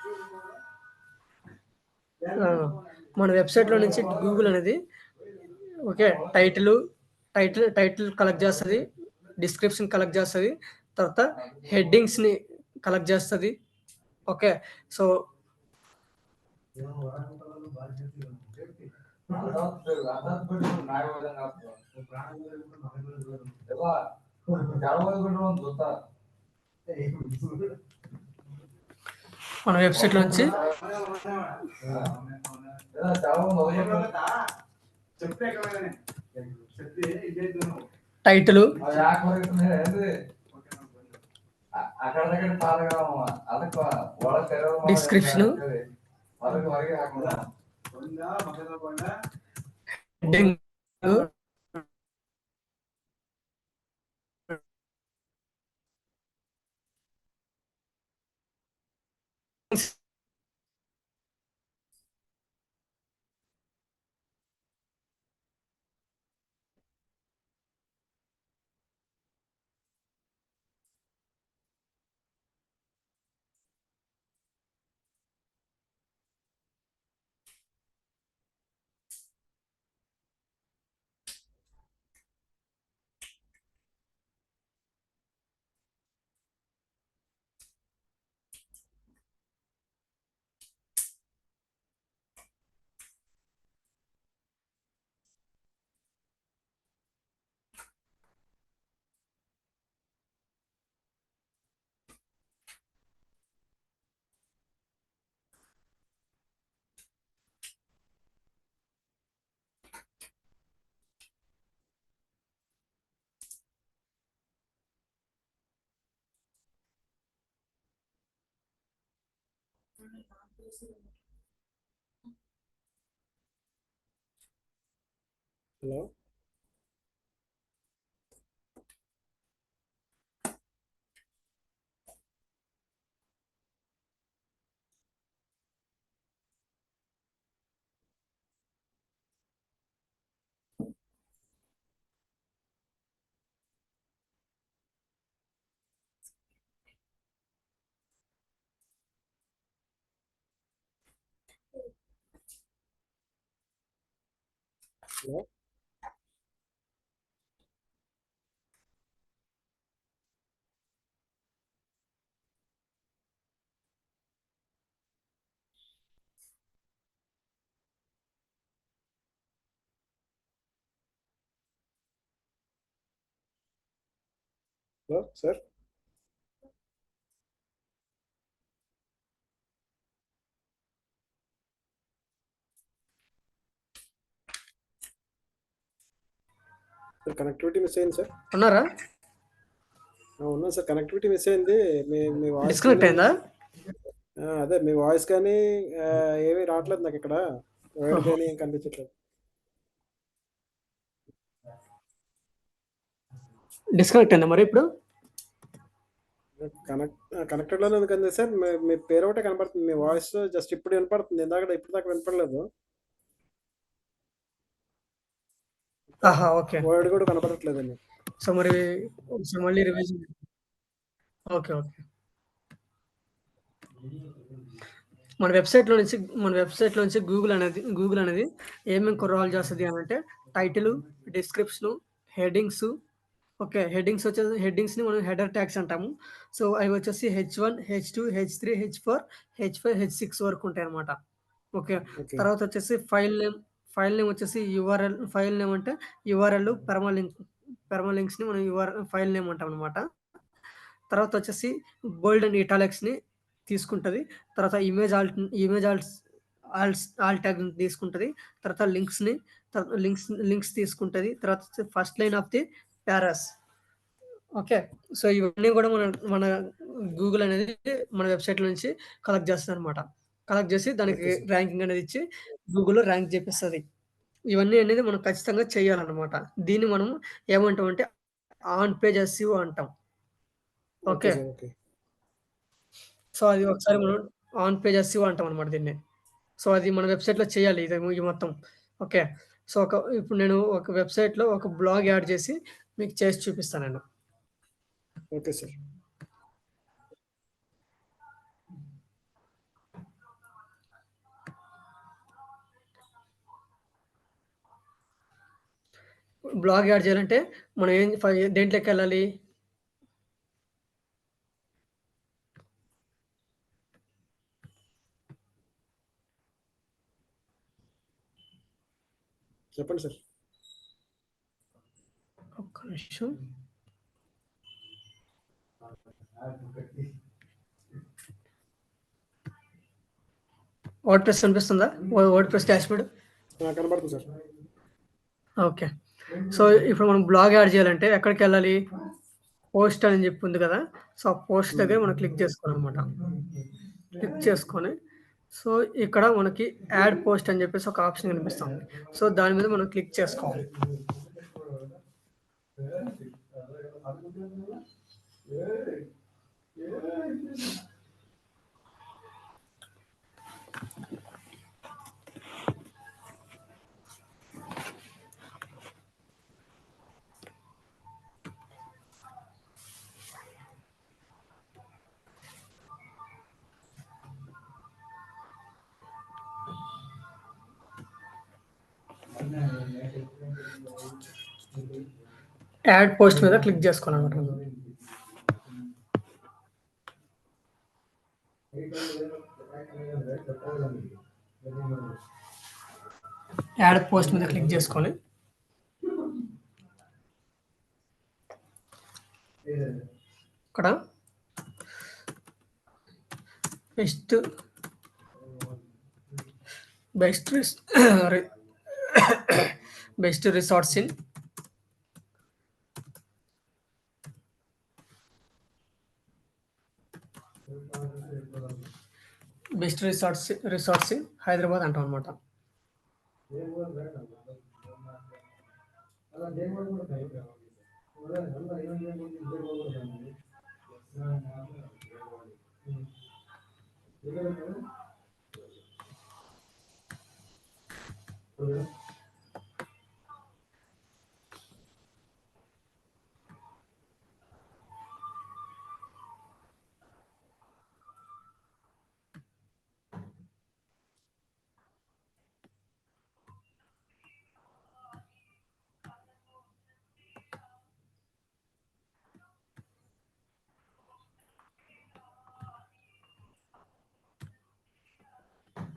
మన వెబ్‌సైట్‌లో నుంచి గూగుల్ అనేది ఓకే. టైటిల్ కలెక్ట్ చేస్తది. డిస్క్రిప్షన్ కలెక్ట్ చేస్తది. తర్వాత హెడ్డింగ్స్‌ని కలెక్ట్ చేస్తది. ఓకే. సో, మన వెబ్‌సైట్‌లో నుంచి title, description, heading, hello. Hello. Hello sir. Sir connectivity miss అయింది సార్. ఉన్నారా? ఉన్నాను సార్. కనెక్టివిటీ మిస్ అయింది. మీ వాయిస్ డిస్కనెక్ట్ అయిందా? అదే మీ వాయిస్ కానీ ఏమీ రావట్లేదు నాకు ఇక్కడ. వర్డ్ కానీ ఏం కనిపించట్లేదు. డిస్కనెక్ట్ అయిందా మరి ఇప్పుడు? కనెక్టెడ్ లోనే ఉంది కదా సార్. మీ పేరు ఒకటే కనపడుతుంది. మీ వాయిస్ జస్ట్ ఇప్పుడు వినపడుతుంది. ఇప్పుడు దాకా వినపడలేదు. ఆహా! ఓకే. వర్డ్ కూడా కనపడట్లేదండి. సో, మరి మళ్ళీ రివిజన్. ఓకే. ఓకే. మన వెబ్‌సైట్‌లో నుంచి గూగుల్ అనేది ఏమేం క్రాల్ చేస్తది అనంటే టైటిలు, డిస్క్రిప్షను, హెడ్డింగ్సు. ఓకే. హెడ్డింగ్స్‌ని మనం హెడర్ ట్యాగ్స్ అంటాము. సో, అవి వచ్చేసి హెచ్1, హెచ్2, హెచ్3, హెచ్4, హెచ్5, హెచ్6 వరకు ఉంటాయన్నమాట. ఓకే. ఓకే. తర్వాత వచ్చేసి ఫైల్ నేమ్ వచ్చేసి యూఆర్ఎల్. ఫైల్ నేమ్ అంటే యూఆర్ఎల్, పెర్మాలింక్స్‌ని మనం ఫైల్ నేమ్ అంటామన్నమాట. తర్వాత వచ్చేసి బోల్డ్ అండ్ ఇటాలిక్స్‌ని తీసుకుంటది. తర్వాత ఇమేజ్ ఆల్ ట్యాగ్‌ని తీసుకుంటది. తర్వాత లింక్స్ తీసుకుంటది. తర్వాత first line of the paras. Okay. So, ఇవన్నీ గూడా మన గూగుల్ అనేది మన వెబ్‌సైట్‌లో నుంచి కలెక్ట్ చేస్తదనమాట. కలెక్ట్ చేసి దానికి ఓకే సార్. ర్యాంకింగ్ అనేది ఇచ్చి గూగుల్‌లో ర్యాంక్ చేపిస్తది. ఇవన్నీ అనేది మనం ఖచ్చితంగా చేయాలన్నమాట. దీన్ని మనం ఏమంటామంటే ఆన్ పేజ్ ఎస్‌ఈఓ అంటాం. Okay okay. Sir. Okay. So, అది ఒకసారి మనం ఆన్ పేజ్ ఎస్‌ఈఓ అంటామనమాట దీన్ని. సో, అది మన వెబ్‌సైట్‌లో చేయాలి ఈ మొత్తం. ఓకే. సో, ఇప్పుడు నేను ఒక వెబ్‌సైట్‌లో ఒక బ్లాగ్ యాడ్ చేసి మీకు చేసి చూపిస్తానండి. Okay sir. బ్లాగ్ యాడ్ చేయాలంటే మనం దేంట్లోకెళ్ళాలి? చెప్పండి సార్. ఒక్క నిమిషం. వర్డ్‌ప్రెస్ కనిపిస్తుందా? WordPress dashboard. కనబడుతుంది సార్. ఓకే. సో, ఇప్పుడు మనం బ్లాగ్ యాడ్ చేయాలంటే ఎక్కడికెళ్ళాలి? పోస్ట్ అని చెప్పి ఉంది కదా! సో, ఆ పోస్ట్ దగ్గర మనం క్లిక్ చేసుకోవాలనమాట. క్లిక్ చేసుకొని, సో, ఇక్కడ మనకి యాడ్ పోస్ట్ అని చెప్పేసి ఒక ఆప్షన్ కనిపిస్తుంది. సో, దాని మీద మనం క్లిక్ చేసుకోవాలి. యాడ్ పోస్ట్ మీద క్లిక్ చేసుకోవాలనమాట మనం. యాడ్ పోస్ట్ మీద క్లిక్ చేసుకొని ఇక్కడ best best res best resorts in resorts in Hyderabad అంటాం అనమాట.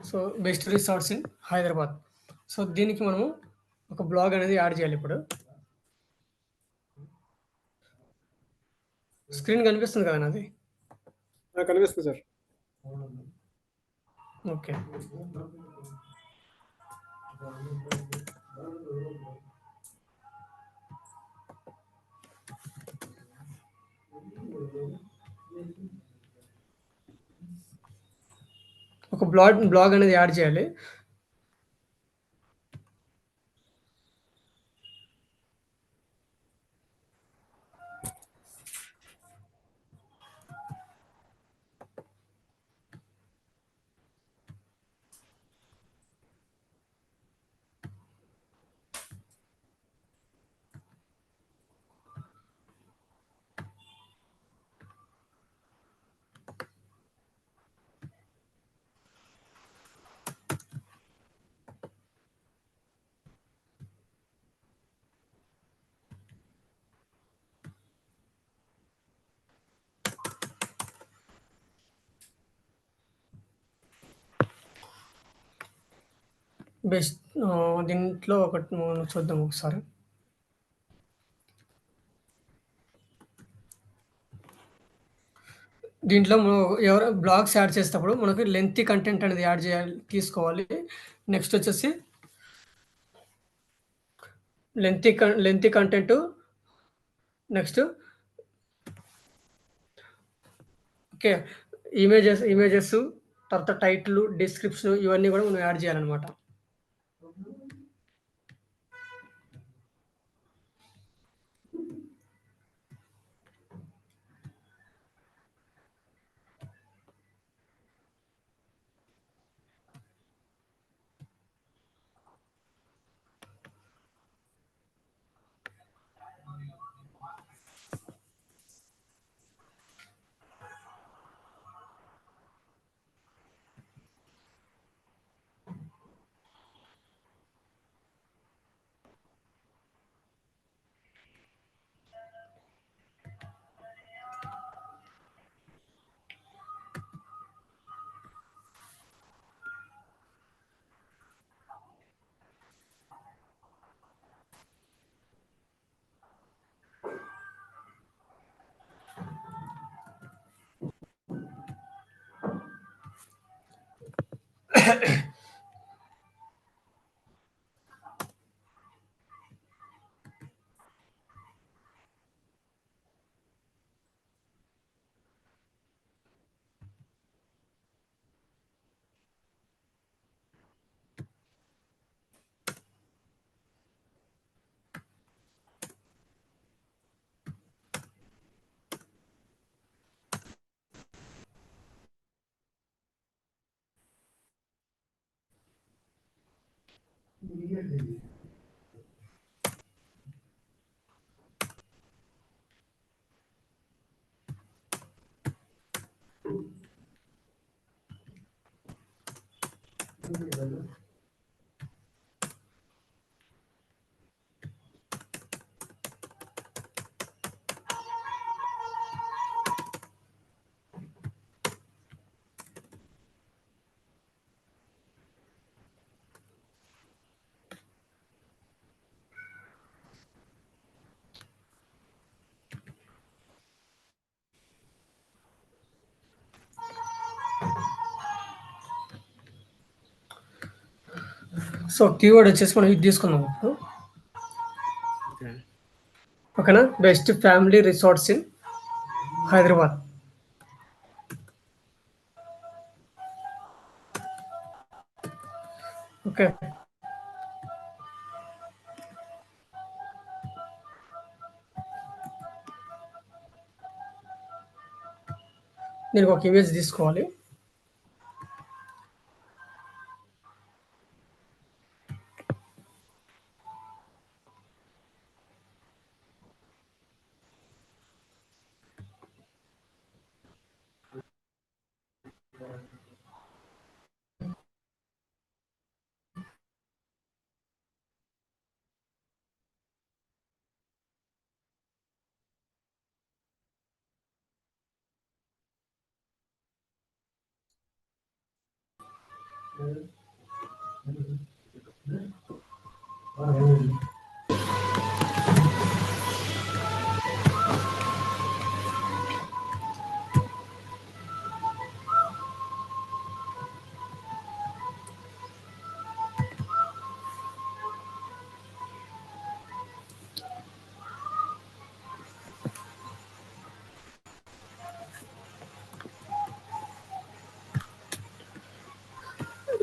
So, best resorts in Hyderabad. So, దీనికి మనము ఒక బ్లాగ్ అనేది యాడ్ చేయాలి ఇప్పుడు. స్క్రీన్ కనిపిస్తుంది కదా నాది? కనిపిస్తుంది సార్. ఓకే. ఒక బ్లాగ్ అనేది యాడ్ చేయాలి. దీంట్లో ఒకటి మనం చూద్దాం ఒకసారి. దీంట్లో ఎవరు బ్లాగ్స్ యాడ్ చేసేటప్పుడు మనకు లెంతీ కంటెంట్ అనేది యాడ్ చేయాలి తీసుకోవాలి. నెక్స్ట్ వచ్చేసి lengthy content, next okay images తర్వాత టైటిల్, డిస్క్రిప్షన్ ఇవన్నీ కూడా మనం యాడ్ చేయాలన్నమాట. సో కీవర్డ్ వచ్చేసి మనం ఇది తీసుకున్నాం ఇప్పుడు. ఓకే. ఓకేనా, best family resorts in Hyderabad. Okay, దీనికి ఒక ఇమేజ్ తీసుకోవాలి.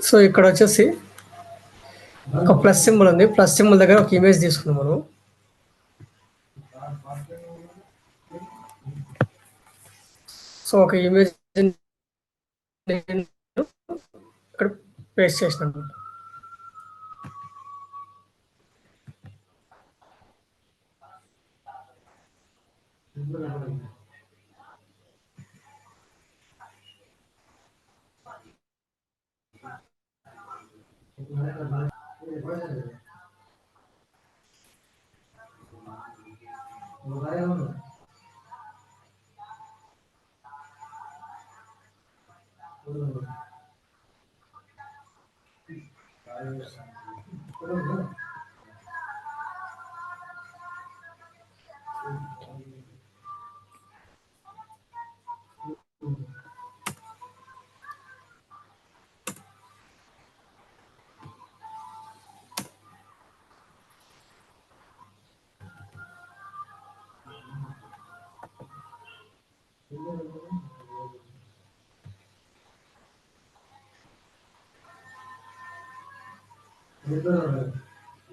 సో ఇక్కడ వచ్చేసి ఒక ప్లస్ సింబల్ ఉంది. ప్లస్ సింబల్ దగ్గర ఒక ఇమేజ్ తీసుకున్నాం మనం. సో ఒక ఇమేజ్ ఇక్కడ పేస్ట్ చేసినాను.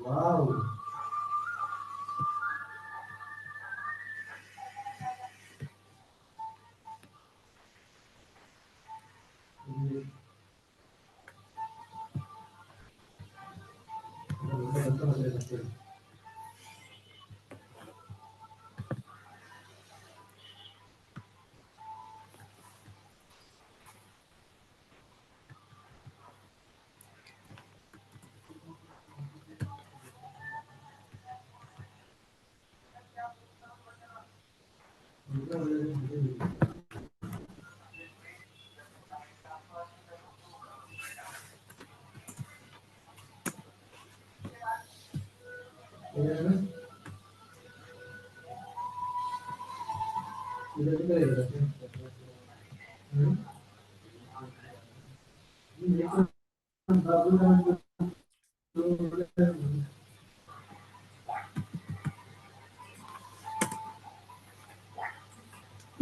వావ్.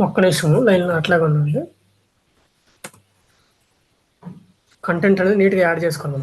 ఒక్క నిమిషం లైన్లో అట్లాగే ఉండండి. కంటెంట్ అనేది నీట్గా యాడ్ చేసుకున్నాం.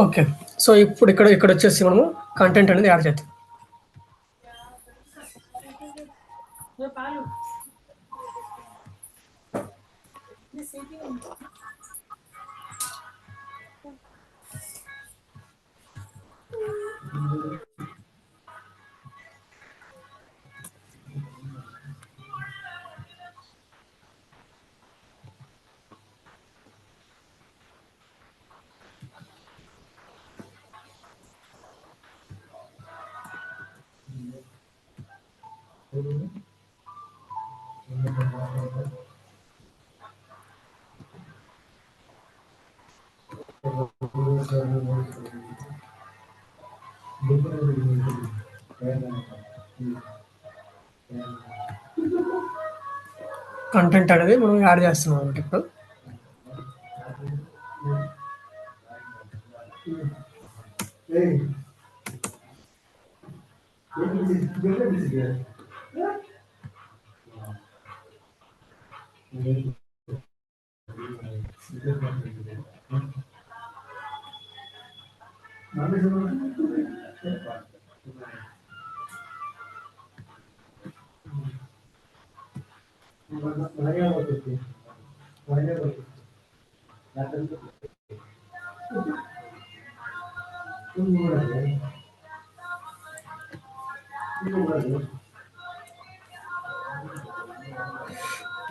ఓకే. సో ఇప్పుడు ఇక్కడ వచ్చేసి మనము కంటెంట్ అనేది యాడ్ చేద్దాం. కంటెంట్ అనేది మనం యాడ్ చేస్తున్నాం అన్నమాట ఇప్పుడు.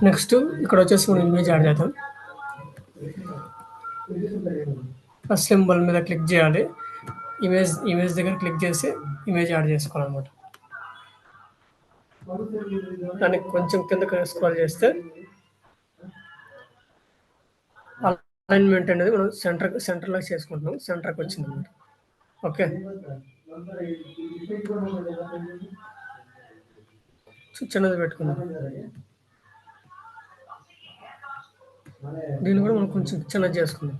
నెక్స్ట్ ఇక్కడ వచ్చేసి మనం ఇమేజ్ యాడ్ చేద్దాం. ఫస్ట్ సింబల్ మీద క్లిక్ చేయాలి. ఇమేజ్ దగ్గర క్లిక్ చేసి ఇమేజ్ యాడ్ చేసుకోవాలన్నమాట. దానికి కొంచెం కిందకి స్క్రోల్ చేస్తే అలైన్మెంట్ అనేది మనం సెంటర్లో చేసుకుంటున్నాం. సెంటర్కి వచ్చింది అనమాట. ఓకే. చిన్నది పెట్టుకుందాం. దీన్ని కూడా మనం కొంచెం చిన్నది చేసుకుందాం.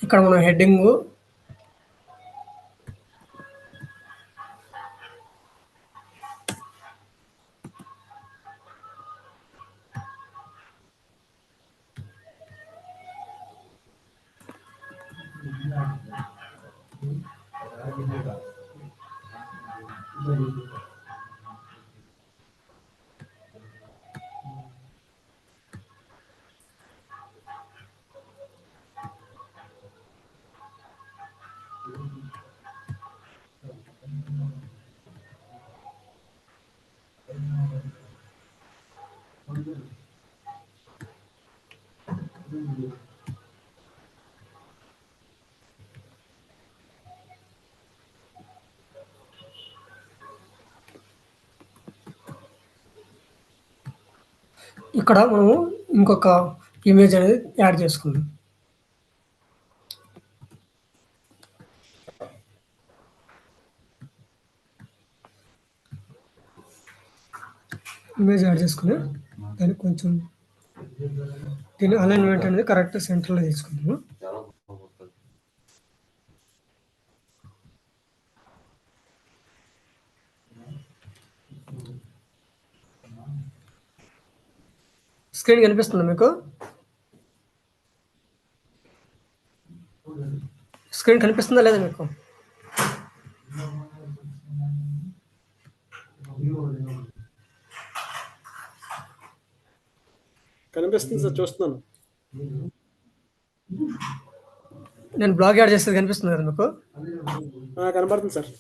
ఇక్కడ మనం హెడ్డింగు ఇక్కడ మనము ఇంకొక ఇమేజ్ అనేది యాడ్ చేసుకుందాం. ఇమేజ్ యాడ్ చేసుకుని దానికి కొంచెం దీని అలైన్మెంట్ అనేది కరెక్ట్ సెంటర్లో తీసుకుందాము. స్క్రీన్ కనిపిస్తుందా మీకు? స్క్రీన్ కనిపిస్తుందా లేదా మీకు? కనిపిస్తుంది సార్, చూస్తున్నాను. నేను బ్లాగ్ యాడ్ చేసేది కనిపిస్తుంది కదా మీకు? కనబడుతుంది సార్.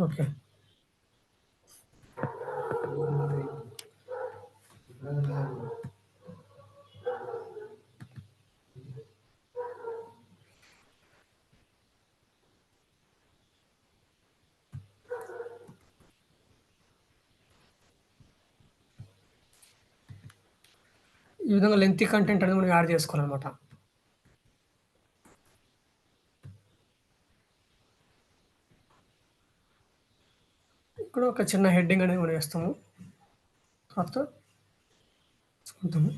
ఓకే. ఈ విధంగా లెంతీ కంటెంట్ అనేది మనం యాడ్ చేసుకోవాలన్నమాట. ఇక్కడ ఒక చిన్న హెడ్డింగ్ అనేది మనం వేస్తాము. తర్వాత చూసుకుంటాము.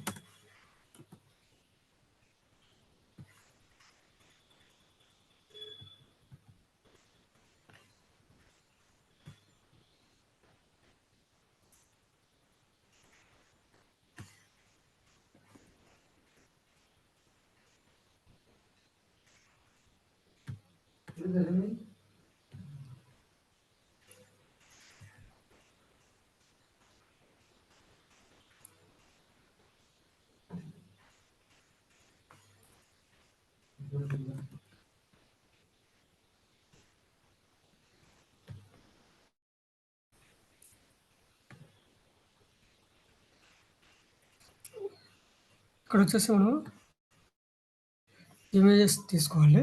ఇక్కడ వచ్చేసి మనం ఇమేజెస్ తీసుకోవాలి.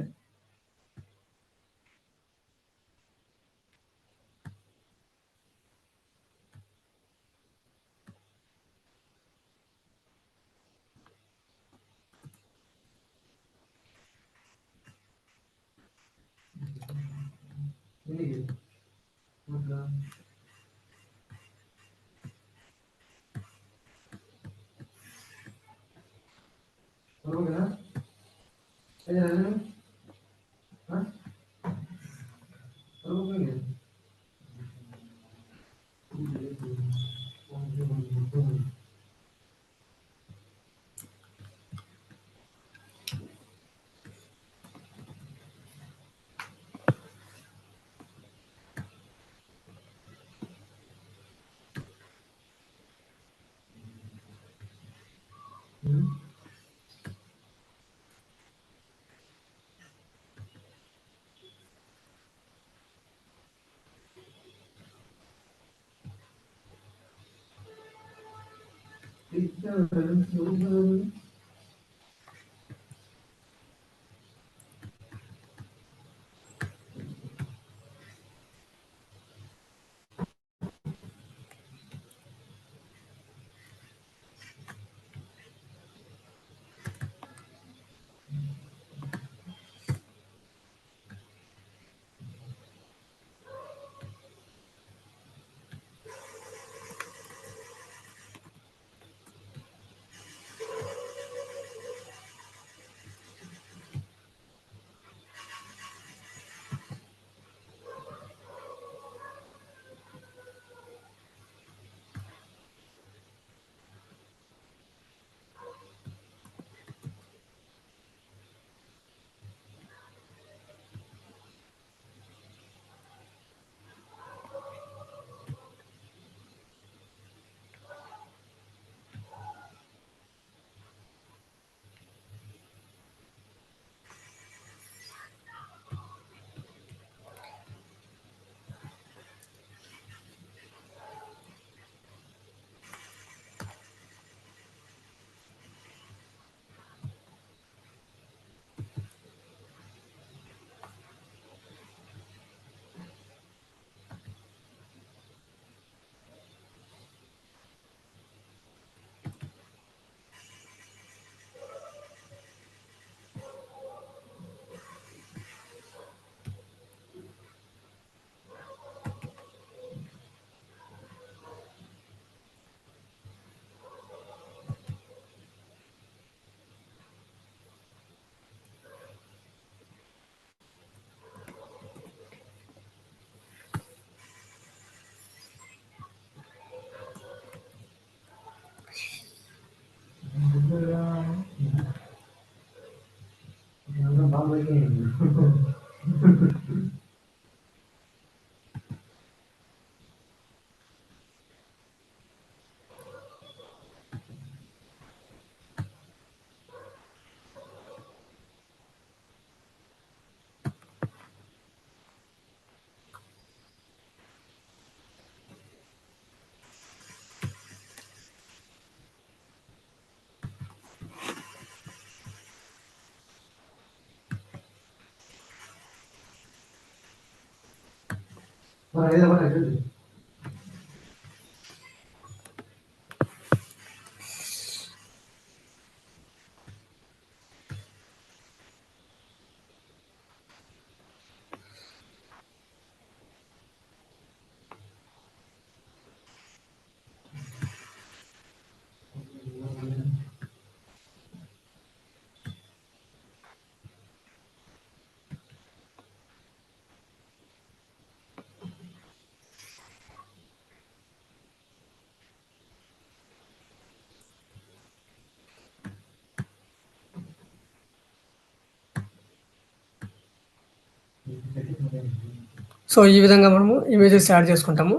సో ఈ విధంగా మనము ఇమేజెస్ యాడ్ చేసుకుంటాము.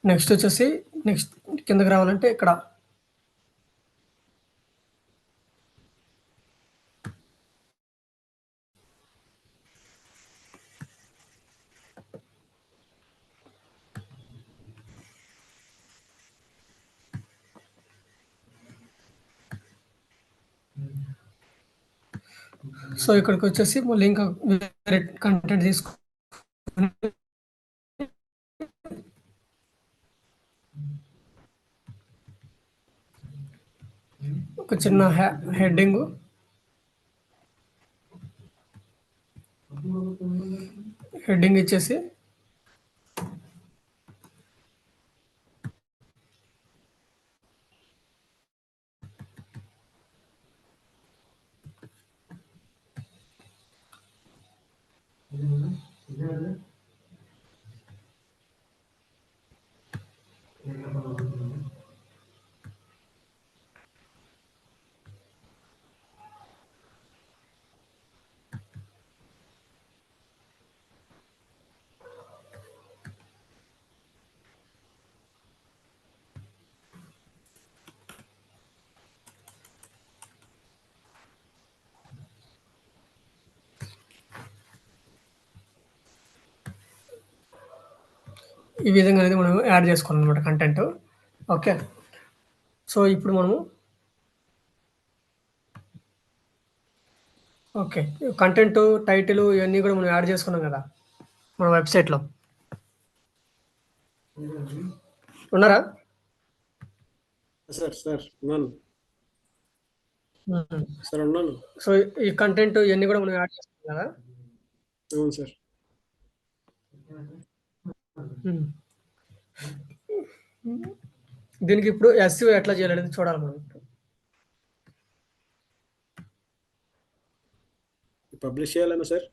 నెక్స్ట్ వచ్చేసి నెక్స్ట్ కిందకి రావాలంటే ఇక్కడ సో ఇక్కడికి వచ్చేసి మళ్ళీ ఇంకా వేరే కంటెంట్ తీసుకొని ఒక చిన్న హెడ్డింగ్ ఇచ్చేసి ఈ విధంగా అనేది మనం యాడ్ చేసుకోవాలన్నమాట కంటెంట్. ఓకే. సో ఇప్పుడు మనము ఓకే. కంటెంట్, టైటిల్ ఇవన్నీ కూడా మనం యాడ్ చేసుకున్నాం కదా మన వెబ్సైట్లో. ఉన్నారా? సార్ ఉన్నాను. సార్ ఉన్నాను. సో ఈ కంటెంట్ ఇవన్నీ కూడా మనం యాడ్ చేసుకున్నాం కదా. అవును సార్. దీనికి ఇప్పుడు ఎస్ఈఓ ఎట్లా చేయాలనేది చూడాలి మనం. పబ్లిష్ చేయాలన్నా సార్?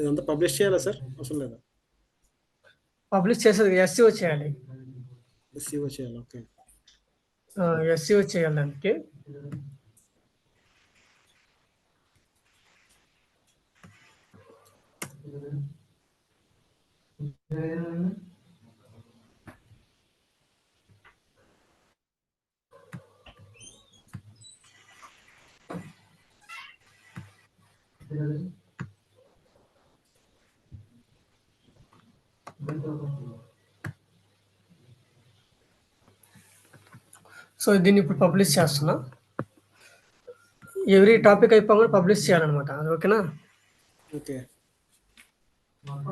ఇదంతా పబ్లిష్ చేయాలా సార్? అవసరం లేదా? పబ్లిష్ చేసేది ఎస్ఈఓ చేయాలి. ఎస్ఈఓ చేయాలి. ఓకే. ఎస్ఈఓ చేయాలి దానికి. సో దీన్ని ఇప్పుడు పబ్లిష్ చేస్తున్నా. ఎవ్రీ టాపిక్ అయిపోగానే పబ్లిష్ చేయాలన్నమాట. అది ఓకేనా? ఓకే.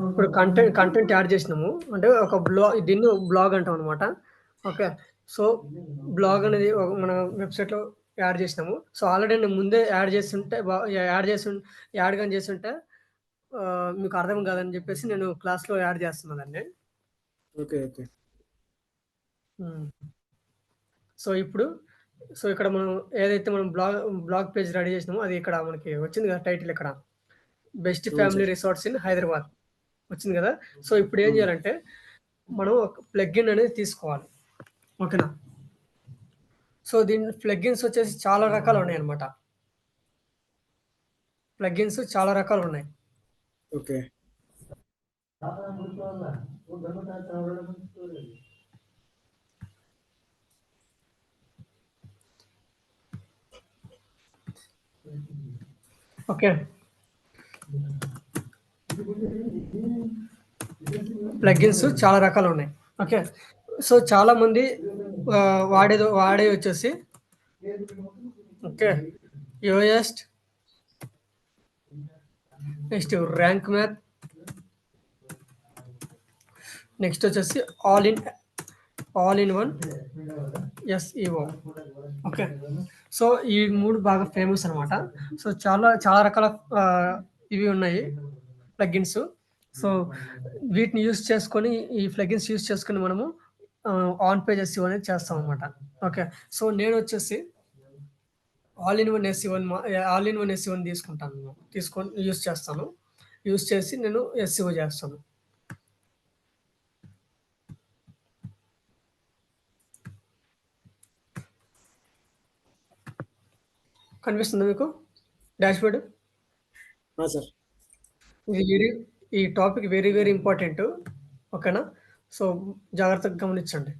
ఇప్పుడు కంటెంట్ యాడ్ చేసినాము అంటే ఒక దీన్ని బ్లాగ్ అంటాం అనమాట. ఓకే. సో బ్లాగ్ అనేది మన వెబ్సైట్లో యాడ్ చేసినాము. సో ఆల్రెడీ నేను ముందే యాడ్ కానీ చేస్తుంటే మీకు అర్థం కాదని చెప్పేసి నేను క్లాస్లో యాడ్ చేస్తున్నాను దాన్ని. ఓకే. ఓకే. సో ఇప్పుడు ఇక్కడ మనం ఏదైతే మనం బ్లాగ్ పేజ్ రెడీ చేసినామో అది ఇక్కడ మనకి వచ్చింది కదా టైటిల్. ఇక్కడ best family resorts in Hyderabad వచ్చింది కదా. సో ఇప్పుడు ఏం చేయాలంటే మనం ఒక ప్లగ్ఇన్ అనేది తీసుకోవాలి. ఓకేనా? సో దీని ప్లగ్ఇన్స్ వచ్చేసి చాలా రకాలు ఉన్నాయి అనమాట. ప్లగ్ఇన్స్ చాలా రకాలు ఉన్నాయి. ఓకే. ఓకే. ప్లగ్ఇన్స్ చాలా రకాలు ఉన్నాయి. ఓకే. సో చాలా మంది వాడే వచ్చేసి okay Yoast, next rank map, next వచ్చేసి all in one SEO. Okay. So ఈ 3 బాగా ఫేమస్ అనమాట. సో చాలా రకాల ఇవి ఉన్నాయి ప్లగ్ఇన్స్. సో వీటిని యూస్ చేసుకొని ఈ ప్లగ్ఇన్స్ యూస్ చేసుకొని మనము ఆన్ పేజ్ ఎస్ఈఓ అనేది చేస్తాం అనమాట. ఓకే. సో నేను వచ్చేసి ఆల్ ఇన్ వన్ ఎస్ఈఓ తీసుకొని యూస్ చేస్తాను. యూస్ చేసి నేను ఎస్ఈఓ చేస్తాను. కనిపిస్తుందా మీకు డాష్బోర్డ్? సార్. ఈ టాపిక్ వెరీ వెరీ ఇంపార్టెంట్. ఓకేనా? సో జాగ్రత్తగా గమనించండి.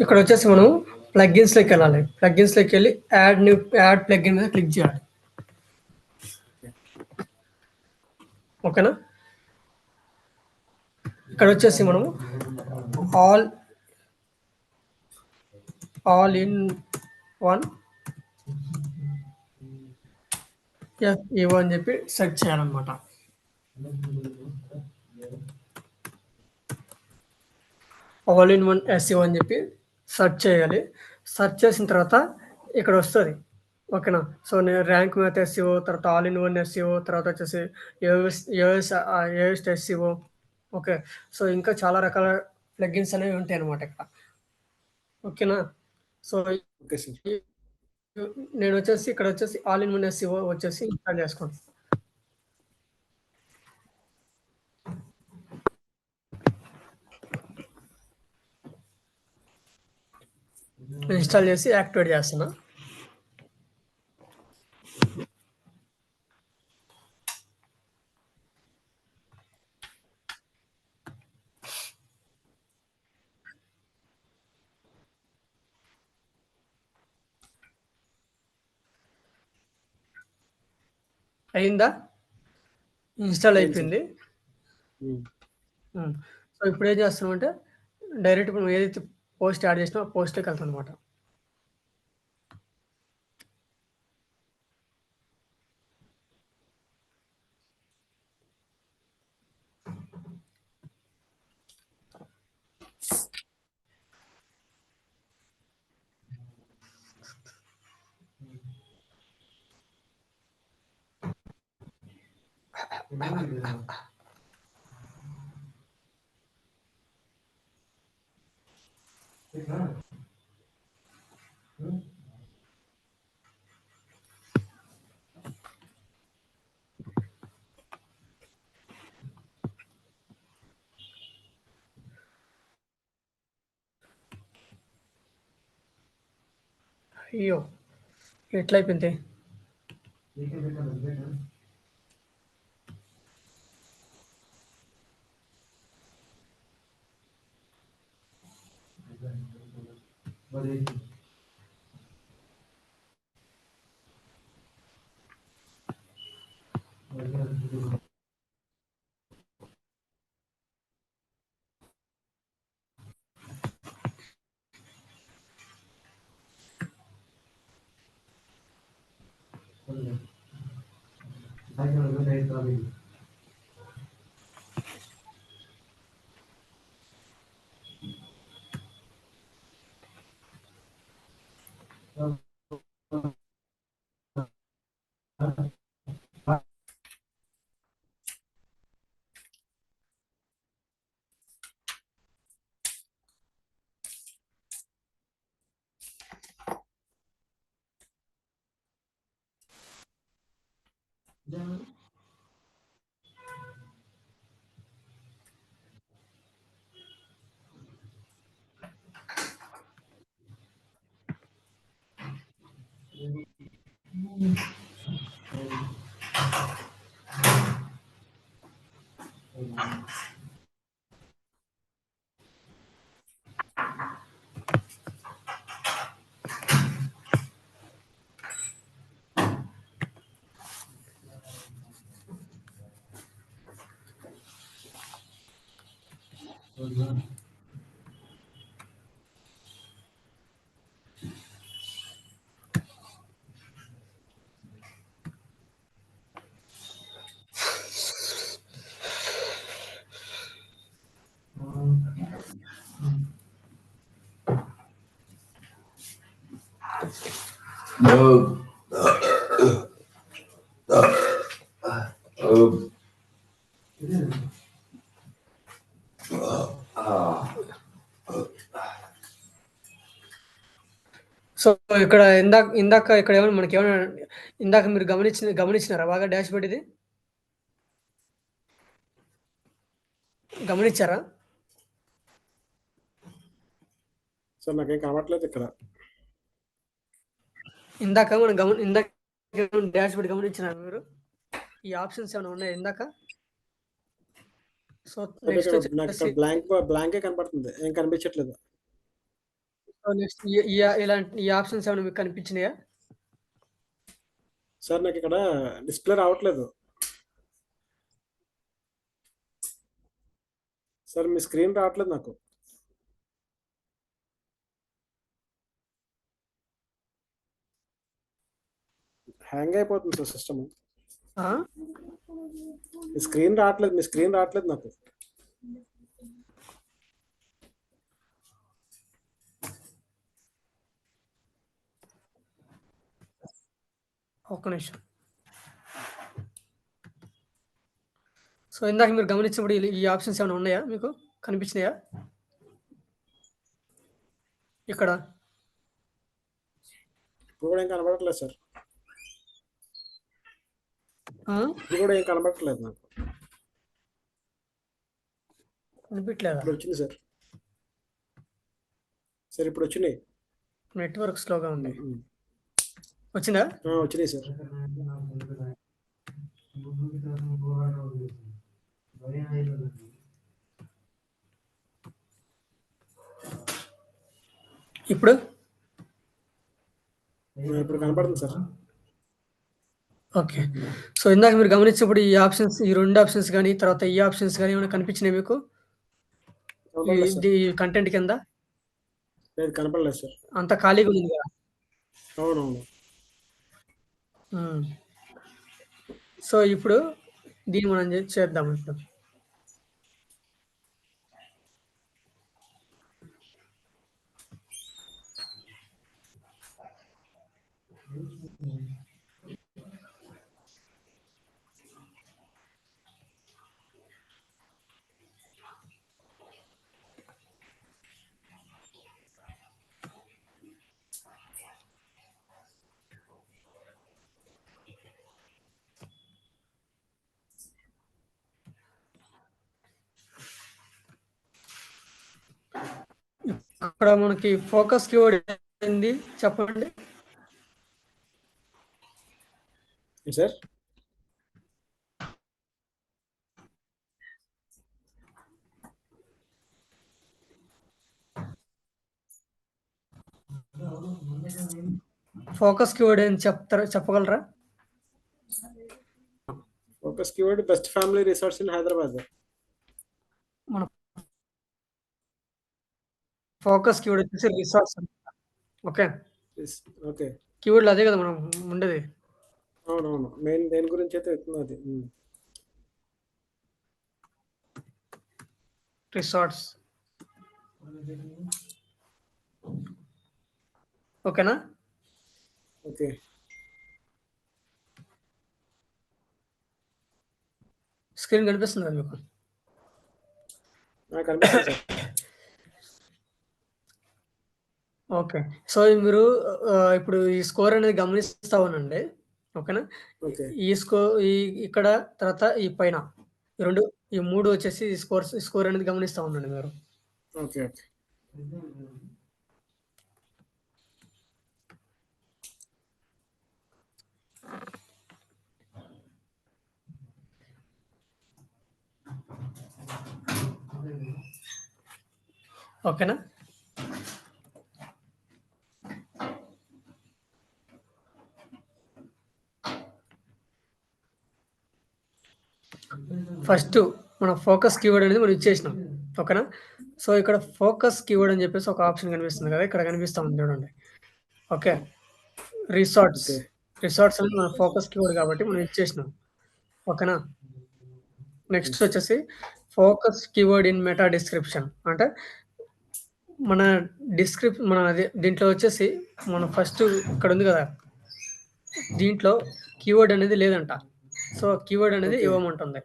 ఇక్కడ వచ్చేసి మనం ప్లగ్ఇన్స్లోకి వెళ్ళాలి. ప్లగ్ఇన్స్లోకి వెళ్ళి యాడ్ ప్లగ్ఇన్ మీద క్లిక్ చేయాలి. ఓకేనా? ఇక్కడ వచ్చేసి మనం ఆల్ ఇన్ వన్ ఎస్ఈఓ అని చెప్పి సెర్చ్ చేయాలన్నమాట. ఆల్ ఇన్ వన్ ఎస్ఈఓ అని చెప్పి సెర్చ్ చేయాలి. సెర్చ్ చేసిన తర్వాత ఇక్కడ వస్తుంది. ఓకేనా? సో నేను ర్యాంక్ మ్యాథ్ ఎస్ఈఓ, తర్వాత ఆల్ ఇన్ వన్ ఎస్ఈఓ, తర్వాత వచ్చేసి ఏఎస్ట్ ఎస్ఈఓ, ఓకే. సో, ఇంకా చాలా రకాల ప్లగిన్స్ అనేవి ఉంటాయన్నమాట ఇక్కడ. ఓకేనా? So, okay sir. ఈ నేనొచ్చేసి ఇక్కడొచ్చేసి ఆల్ ఇన్ వన్ ఎస్‌సిఓ వచ్చేసి ఇన్‌స్టాల్ చేసుకుంటాను. ఇన్‌స్టాల్ చేసి యాక్టివేట్ చేస్తున్నా. అయిందా? ఇన్‌స్టాల్ అయింది సార్. అయిపోయింది. హ్మ్. హ్మ్. సో, ఇప్పుడేం చేస్తున్నామంటే డైరెక్ట్ మనం ఏదైతే పోస్ట్ యాడ్ చేసినామో ఆ పోస్ట్‌లోకి వెళ్తామన్నమాట. అయ్యో! ఎట్లయిపోయింది? No. సో, ఇక్కడ ఇందాక ఇక్కడ ఏమన్నా మనకేమన్నా ఇందాక మీరు గమనించినారా బాగా డాష్‌బోర్డ్ ఇది? గమనిచ్చారా? సార్ నాకేం కనబడట్లేదు ఇక్కడ. ఇందాక డాష్‌బోర్డ్ గమనించినారా మీరు? ఈ ఆప్షన్స్ ఏమైనా ఉన్నాయా ఇందాక? సో, అంటే నెక్స్ట్ ఇక్కడ వచ్చేసి నాకిక్కడ బ్లాంకే కనపడుతుంది. ఏం కనిపించట్లేదు. సో, నెక్స్ట్ ఈ ఆప్షన్స్ ఏమైనా మీకు కనిపించినాయా? సార్ నాకిక్కడ డిస్‌ప్లే రావట్లేదు. సార్ మీ స్క్రీన్ రావట్లేదు నాకు. హ్యాంగ్ అయిపోతుంది సార్ సిస్టమ్. ఆ? మీ స్క్రీన్ రావట్లేదు నాకు. ఒక్క నిమిషం. సో, ఇందాక మీరు గమనించినప్పుడు ఈ ఆప్షన్స్ ఏమైనా ఉన్నాయా మీకు? కనిపించినాయా? ఇక్కడ. ఇప్పుడు కూడా ఏం కనబడట్లేదు సార్. ఆ? ఇప్పుడు కూడా ఏం కనబడట్లేదు నాకు. కనిపించలేదా? ఇప్పుడు వచ్చింది సార్. సార్ ఇప్పుడు వచ్చినాయి. నెట్వర్క్ స్లోగా ఉంది. వచ్చిందా? వచ్చినాయి సార్. ఇప్పుడు? ఇప్పుడు కనపడుతుంది సార్. ఓకే. సో, ఇందాక మీరు గమనించినప్పుడు ఈ ఆప్షన్స్, ఈ 2 ఆప్షన్స్ గాని, తర్వాత ఈ ఆప్షన్స్ గాని ఏమైనా కనిపించినాయా మీకు? కనపడలేదు సార్. ఈ కంటెంట్ కింద? లేదు కనపడలేదు సార్. అంతా ఖాళీగా ఉంది కదా? అవునవును. సో, ఇప్పుడు దీన్ని మనం చేద్దాం ఇప్పుడు. అక్కడ మనకి ఫోకస్ కీవర్డ్ ఏంది చెప్పండి? సార్ ఫోకస్ కీవర్డ్ ఏంది చెప్పగలరా? Focus keyword best family resorts in Hyderabad. మన ఫోకస్ కీవర్డ్ వచ్చేసి రిసార్ట్స్. ఓకే. ఓకే. కీవర్డ్లు అదే కదా మనం ఉండేది. అవునవును. మెయిన్ దేని గురించి అయితే వెళ్తున్నది. రిసార్ట్స్. ఓకేనా? ఓకే. స్క్రీన్ కనిపిస్తుందా మీకు? కనిపిస్తుంది సార్. ఓకే. సో, మీరు ఇప్పుడు ఈ స్కోర్ అనేది గమనిస్తా ఉండండి. ఓకేనా? ఓకే. ఇక్కడ తర్వాత ఈ పైన ఈ 3 వచ్చేసి స్కోర్ అనేది గమనిస్తా ఉండండి మీరు. ఓకే. ఓకే. ఓకేనా? ఫస్ట్ మన ఫోకస్ కీవర్డ్ అనేది మనం ఇచ్చేసినాం. ఓకేనా? సో, ఇక్కడ ఫోకస్ కీవర్డ్ అని చెప్పేసి ఒక ఆప్షన్ కనిపిస్తుంది కదా! ఇక్కడ కనిపిస్తా ఉంది చూడండి. ఓకే. రిసార్ట్స్. రిసార్ట్స్ అనేది మన ఫోకస్ కీవర్డ్ కాబట్టి మనం ఇచ్చేసినాం. ఓకేనా? నెక్స్ట్ వచ్చేసి focus keyword in meta description. అంటే మన దీంట్లో వచ్చేసి మనం ఫస్ట్ ఇక్కడ ఉంది కదా! దీంట్లో కీవర్డ్ అనేది లేదంట. సో, కీవర్డ్ అనేది ఇవ్వమంటుంది.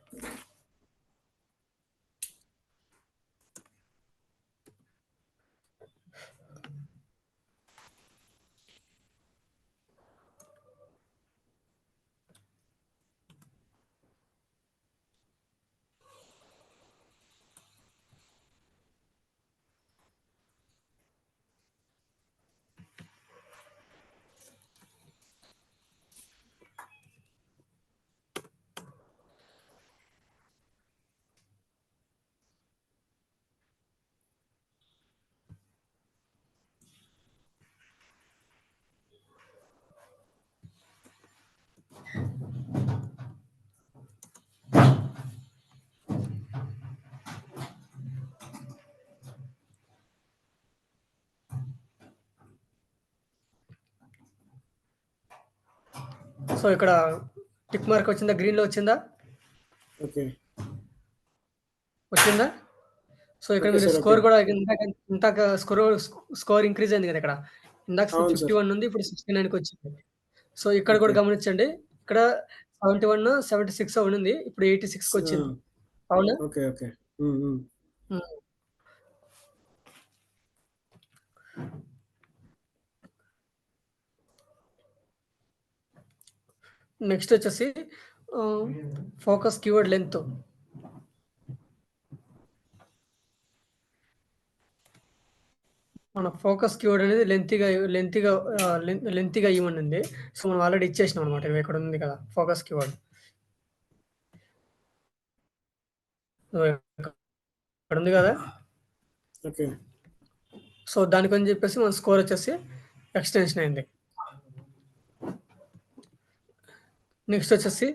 సో, ఇక్కడ టిక్ మార్క్ వచ్చిందా? గ్రీన్‌లో వచ్చిందా? ఓకే. వచ్చిందా? సో, ఇక్కడ ఓకే మీరు సార్. Score okay. కూడా ఇందాక స్కోర్ ఇంక్రీజ్ అయింది కదా! ఇక్కడ. ఇందాక అవును సార్. 51 ఉంది. ఇప్పుడు 69కి వచ్చింది. సో, ఇక్కడ కూడా ఓకే. గమనించండి. ఇక్కడ 71, 76 ఉండింది. ఇప్పుడు 86కి వచ్చింది. అవునా? ఓకే. ఓకే. హ్మ్. హ్మ్. హ్మ్. నెక్స్ట్ వచ్చేసి ఫోకస్ కీవర్డ్ లెంత్. మన ఫోకస్ కీవర్డ్ అనేది లెంతీగా ఇవ్వమనింది. సో, మనం ఆల్రెడీ ఇచ్చేసినాం అనమాట. ఇక్కడ ఉంది కదా ఫోకస్ కీవర్డ్. ఇక్కడ ఉంది కదా. ఓకే. సో, దానికని చెప్పేసి మన స్కోర్ వచ్చేసి ఎక్స్టెన్షన్ అయింది. నెక్స్ట్ వచ్చేసి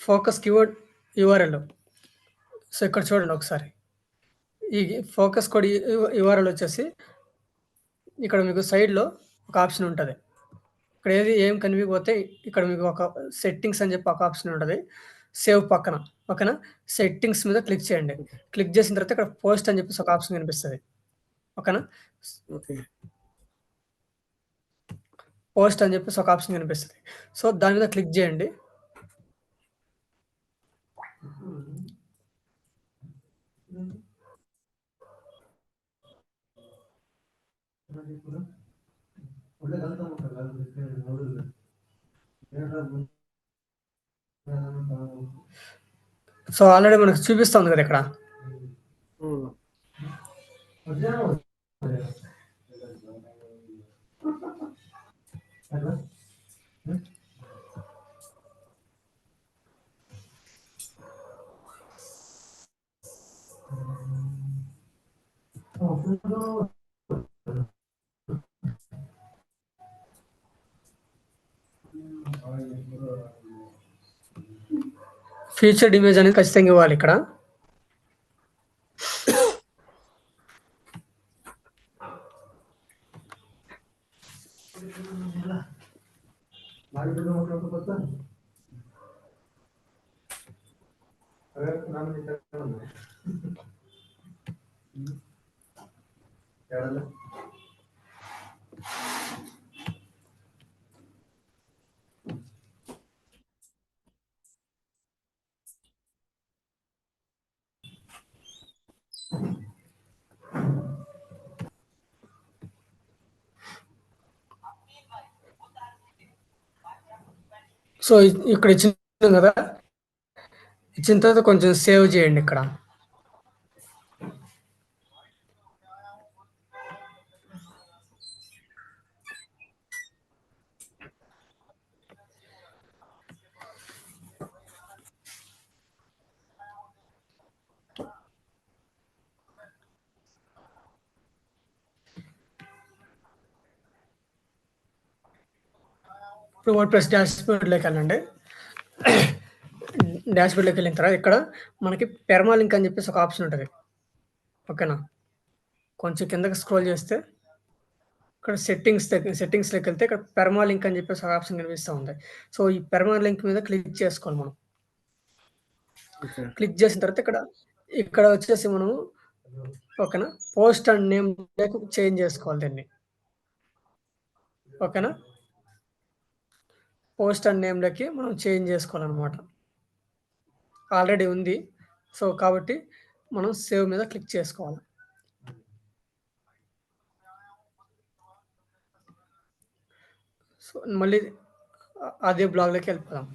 ఫోకస్ కీవర్డ్ యూఆర్ఎల్. సో, ఇక్కడ చూడండి ఒకసారి. ఈ ఫోకస్ కోడ్ యూఆర్ఎల్ వచ్చేసి ఇక్కడ మీకు సైడ్‌లో ఒక ఆప్షన్ ఉంటది. ఇక్కడ ఏం కనిపియకపోతే ఇక్కడ మీకు ఒక సెట్టింగ్స్ అని చెప్పి ఒక ఆప్షన్ ఉంటది. సేవ్ పక్కన. ఓకేనా? సెట్టింగ్స్ మీద క్లిక్ చేయండి. ఓకే. క్లిక్ చేసిన తర్వాత ఇక్కడ పోస్ట్ అని చెప్పేసి ఒక ఆప్షన్ కనిపిస్తది. ఓకేనా? ఓకే. పోస్ట్ అని చెప్పేసి ఒక ఆప్షన్ కనిపిస్తది. సో, దాని మీద క్లిక్ చేయండి. సో, ఆల్రెడీ మనకు చూపిస్తుంది కదా ఇక్కడ. అవును. ఫీచర్డ్ ఇమేజ్ అనేది ఖచ్చితంగా ఇవ్వాలి ఇక్కడ. సో, ఇక్కడ ఇచ్చింది కదా. ఇచ్చిన తర్వాత కొంచెం సేవ్ చేయండి ఇక్కడ. ఇప్పుడు వర్డ్‌ప్రెస్ డాష్‌బోర్డ్‌లోకి వెళ్ళండి. డాష్‌బోర్డ్‌లోకి వెళ్ళిన తర్వాత ఇక్కడ మనకి పెర్మాలింక్ అని చెప్పేసి ఒక ఆప్షన్ ఉంటది. ఓకేనా? కొంచెం కిందకి స్క్రోల్ చేస్తే ఇక్కడ సెట్టింగ్స్‌లోకి వెళ్తే ఇక్కడ పెర్మాలింక్ అని చెప్పేసి ఒక ఆప్షన్ కనిపిస్తా ఉంది. సో, ఈ పెర్మాలింక్ మీద క్లిక్ చేసుకోవాలి మనం. ఓకే. క్లిక్ చేసిన తర్వాత ఇక్కడ వచ్చేసి మనము ఓకేనా? పోస్ట్ అండ్ నేమ్‌లోకి చేంజ్ చేసుకోవాలి దీన్ని. ఓకేనా? పోస్ట్ అండ్ నేమ్‌లోకి మనం చేంజ్ చేసుకోవాలనమాట. ఆల్రెడీ ఉంది. సో, కాబట్టి మనం సేవ్ మీద క్లిక్ చేసుకోవాలి. సో, మళ్ళీ అదే బ్లాగ్‌లోకి వెళ్ళిపోదాం.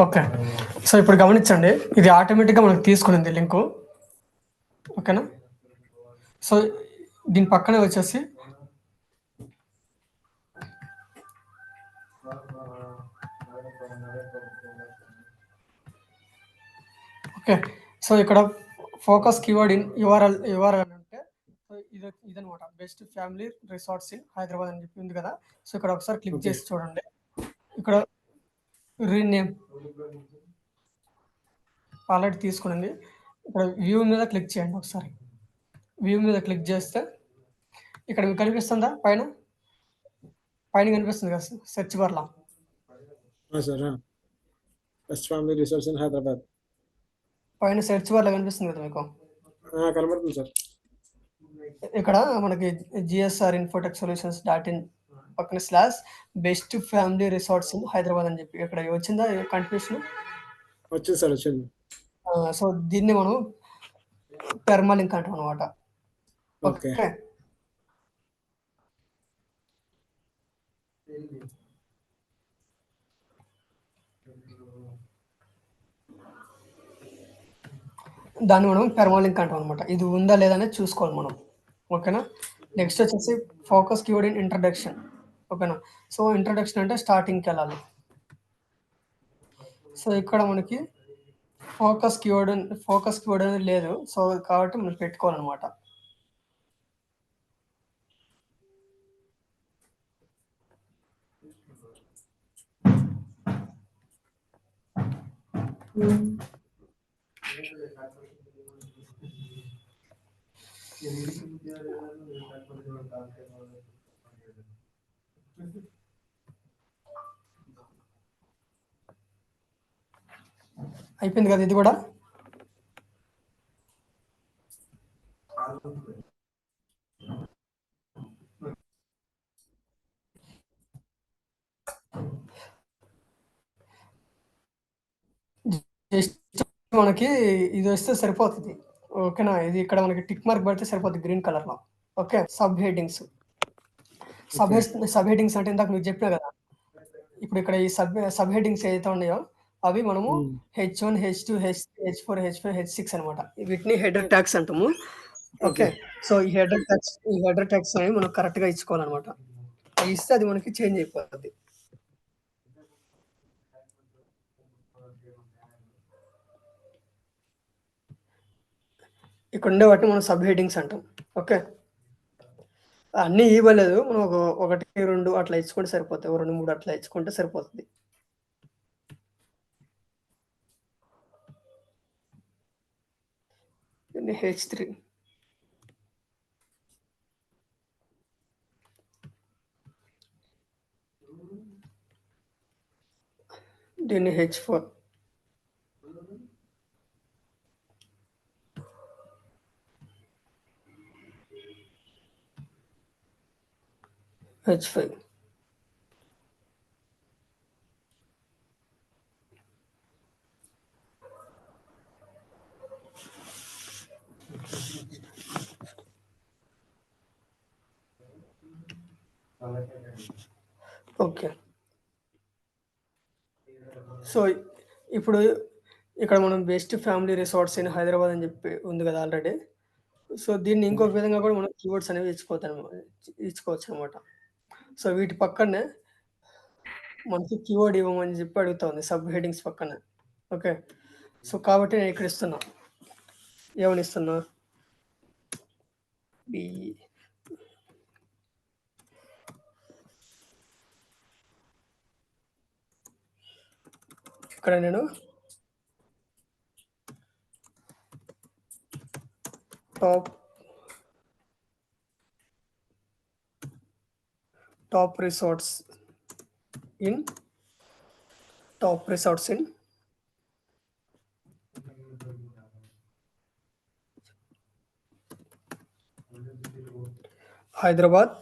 ఓకే. సో ఇప్పుడు గమనించండి, ఇది ఆటోమేటిక్గా మనకు తీసుకునింది లింకు. ఓకేనా? సో దీని పక్కనే వచ్చేసి ఓకే. సో ఇక్కడ ఫోకస్ కీవర్డ్ ఇన్ యుఆర్ఎల్ అంటే సో ఇదనమాట, best family resorts in Hyderabad అని చెప్పి ఉంది కదా. సో ఇక్కడ ఒకసారి క్లిక్ ఓకే. చేసి చూడండి. ఇక్కడ రీనేమ్ ఆల్రెడీ తీసుకునింది. ఇక్కడ వ్యూ మీద క్లిక్ చేయండి ఒకసారి. వ్యూ మీద క్లిక్ చేస్తే ఇక్కడ మీకు కనిపిస్తుందా పైన కనిపిస్తుంది కదా సెర్చ్ బార్లో. Sir best family resorts in Hyderabad పైన సెర్చ్ బార్లో కనిపిస్తుంది కదా మీకు. కనబడుతుంది సార్. ఇక్కడ మనకి జిఎస్ఆర్ ఇన్ఫోటెక్ సొల్యూషన్స్ .in పక్కన slash best family resorts in Hyderabad అని చెప్పి ఇక్కడ వచ్చిందా కంటిన్యూషన్? వచ్చింది సార్, వచ్చింది. సో దీన్ని మనం పెర్మాలింక్ అంటాం అనమాట. ఓకే. ఓకే. దాన్ని మనం పెర్మాలింక్ అంటాం అనమాట. ఇది ఉందా లేదా అనేది చూసుకోవాలి మనం. ఓకేనా? నెక్స్ట్ వచ్చేసి ఫోకస్ కీవర్డ్ ఇన్ ఇంట్రడక్షన్. ఓకేనా? సో ఇంట్రడక్షన్ అంటే స్టార్టింగ్కి వెళ్ళాలి. సో ఇక్కడ మనకి ఫోకస్ కీవర్డ్ అనేది లేదు. సో కాబట్టి మనం పెట్టుకోవాలన్నమాట. అయిపోయింది కదా ఇది కూడా. మనకి ఇది వస్తే సరిపోతుంది. ఓకేనా? ఇది ఇక్కడ మనకి టిక్ మార్క్ పెడితే సరిపోతుంది గ్రీన్ కలర్ లో. ఓకే. సబ్ హెడ్డింగ్స్ అంటే ఇందాక మీకు చెప్పినా కదా, ఇప్పుడు ఇక్కడ ఈ సబ్ హెడ్డింగ్స్ ఏదైతే ఉన్నాయో అవి మనము H1, H2, H3, H4, H5, H6 అనమాట. వీటిని హెడర్ ట్యాగ్స్ అంటాము. ఓకే. సో ఈ హెడర్ ట్యాగ్స్ అనేవి మనం కరెక్ట్ గా ఇచ్చుకోవాలన్నమాట. ఇస్తే అది మనకి చేంజ్ అయిపోతుంది. ఇక్కడ ఉండే వాటిని మనం సబ్ హెడ్డింగ్స్ అంటాం. ఓకే. అన్నీ ఇవ్వలేదు, మనం 1, 2 అట్లా ఇచ్చుకుంటే సరిపోతాయి. 2, 3 అట్లా ఇచ్చుకుంటే సరిపోతుంది. దీన్ని H3, దీన్ని H4, H5. ఓకే. సో ఇప్పుడు ఇక్కడ మనం best family resorts in Hyderabad అని చెప్పి ఉంది కదా ఆల్రెడీ. సో దీన్ని ఇంకొక విధంగా కూడా మనం కీవర్డ్స్ అనేవి ఇచ్చుకోవచ్చు అనమాట. సో వీటి పక్కనే మనకి కీవర్డ్ ఇవ్వమని చెప్పి అడుగుతుంది సబ్ హెడ్డింగ్స్ పక్కన. ఓకే. సో కాబట్టి నేను ఇక్కడ ఇస్తున్నా, ఏమని ఇస్తున్నా, ఇక్కడ నేను top resorts in Hyderabad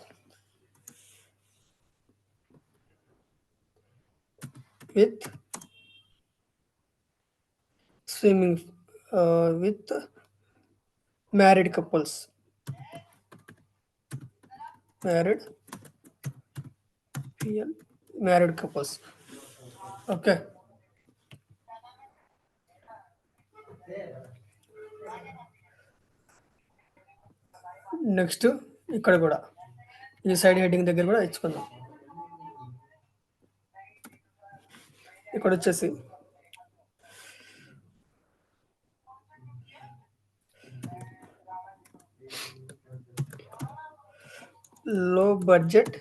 with swimming with married couples. Married PL married couples. Okay. Next ఇక్కడ కూడా ఈ సైడ్ హెడ్డింగ్ దగ్గర కూడా ఇచ్చుకుందాం. ఇక్కడ వచ్చేసి లో budget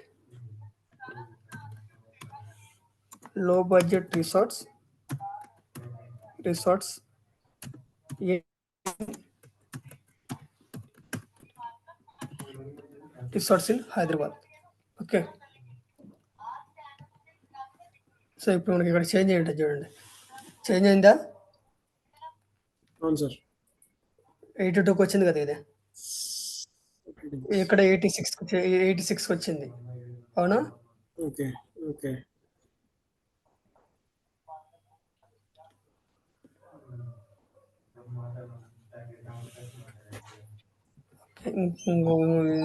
resorts in Hyderabad. Okay. So ఇప్పుడు మనకి ఇక్కడ చేంజ్ అయ్యి ఉంటుంది చూడండి. చేంజ్ అయిందా? అవును సార్. 82కి వచ్చింది కదా ఇది. ఇక్కడ 86కి వచ్చింది. అవునా? ఓకే. ఓకే.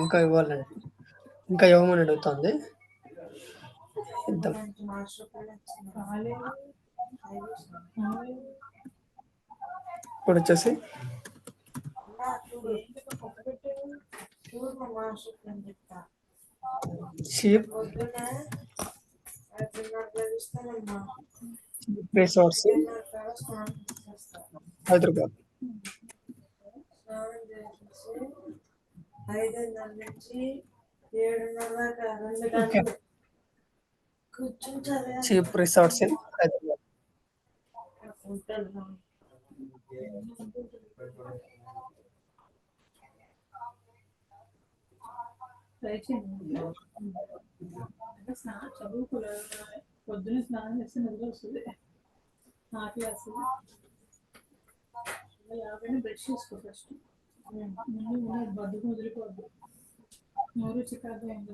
ఇంకా ఇవ్వాలండి. ఇంకా ఇవ్వమని అడుగుతుంది. ఇద్దాం. ఇప్పుడు వచ్చేసి cheap resorts Hyderabad. Cheap resorts in Hyderabad. పొద్దున స్నానం చేస్తే నిద్ర వస్తుంది. నాకే వస్తుంది. బ్రష్ చేసుకో ఫస్ట్. ముందు బద్దకు వదిలిపోద్దు. నోరు చికాకు అయింది.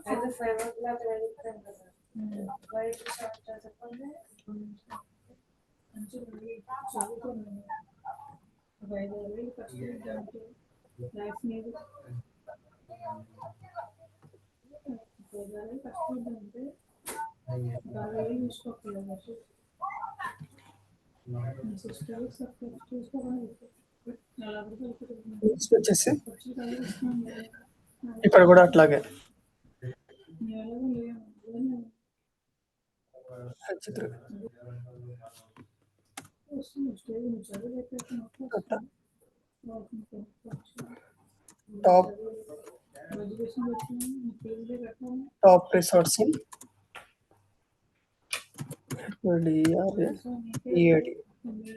అయితే 5 o'clock వెళ్తాం కదా. బయట చెప్పండి. మంచిగా చదువుకున్నాను. 5-6 వేలు కష్టపడ్డాను. లైఫ్ మీద 5-6 వేలు కష్టపడ్డానంటే 10 వేలు చూసుకోలేదు. వచ్చేసి ఇక్కడ కూడా అట్లాగే top resorts in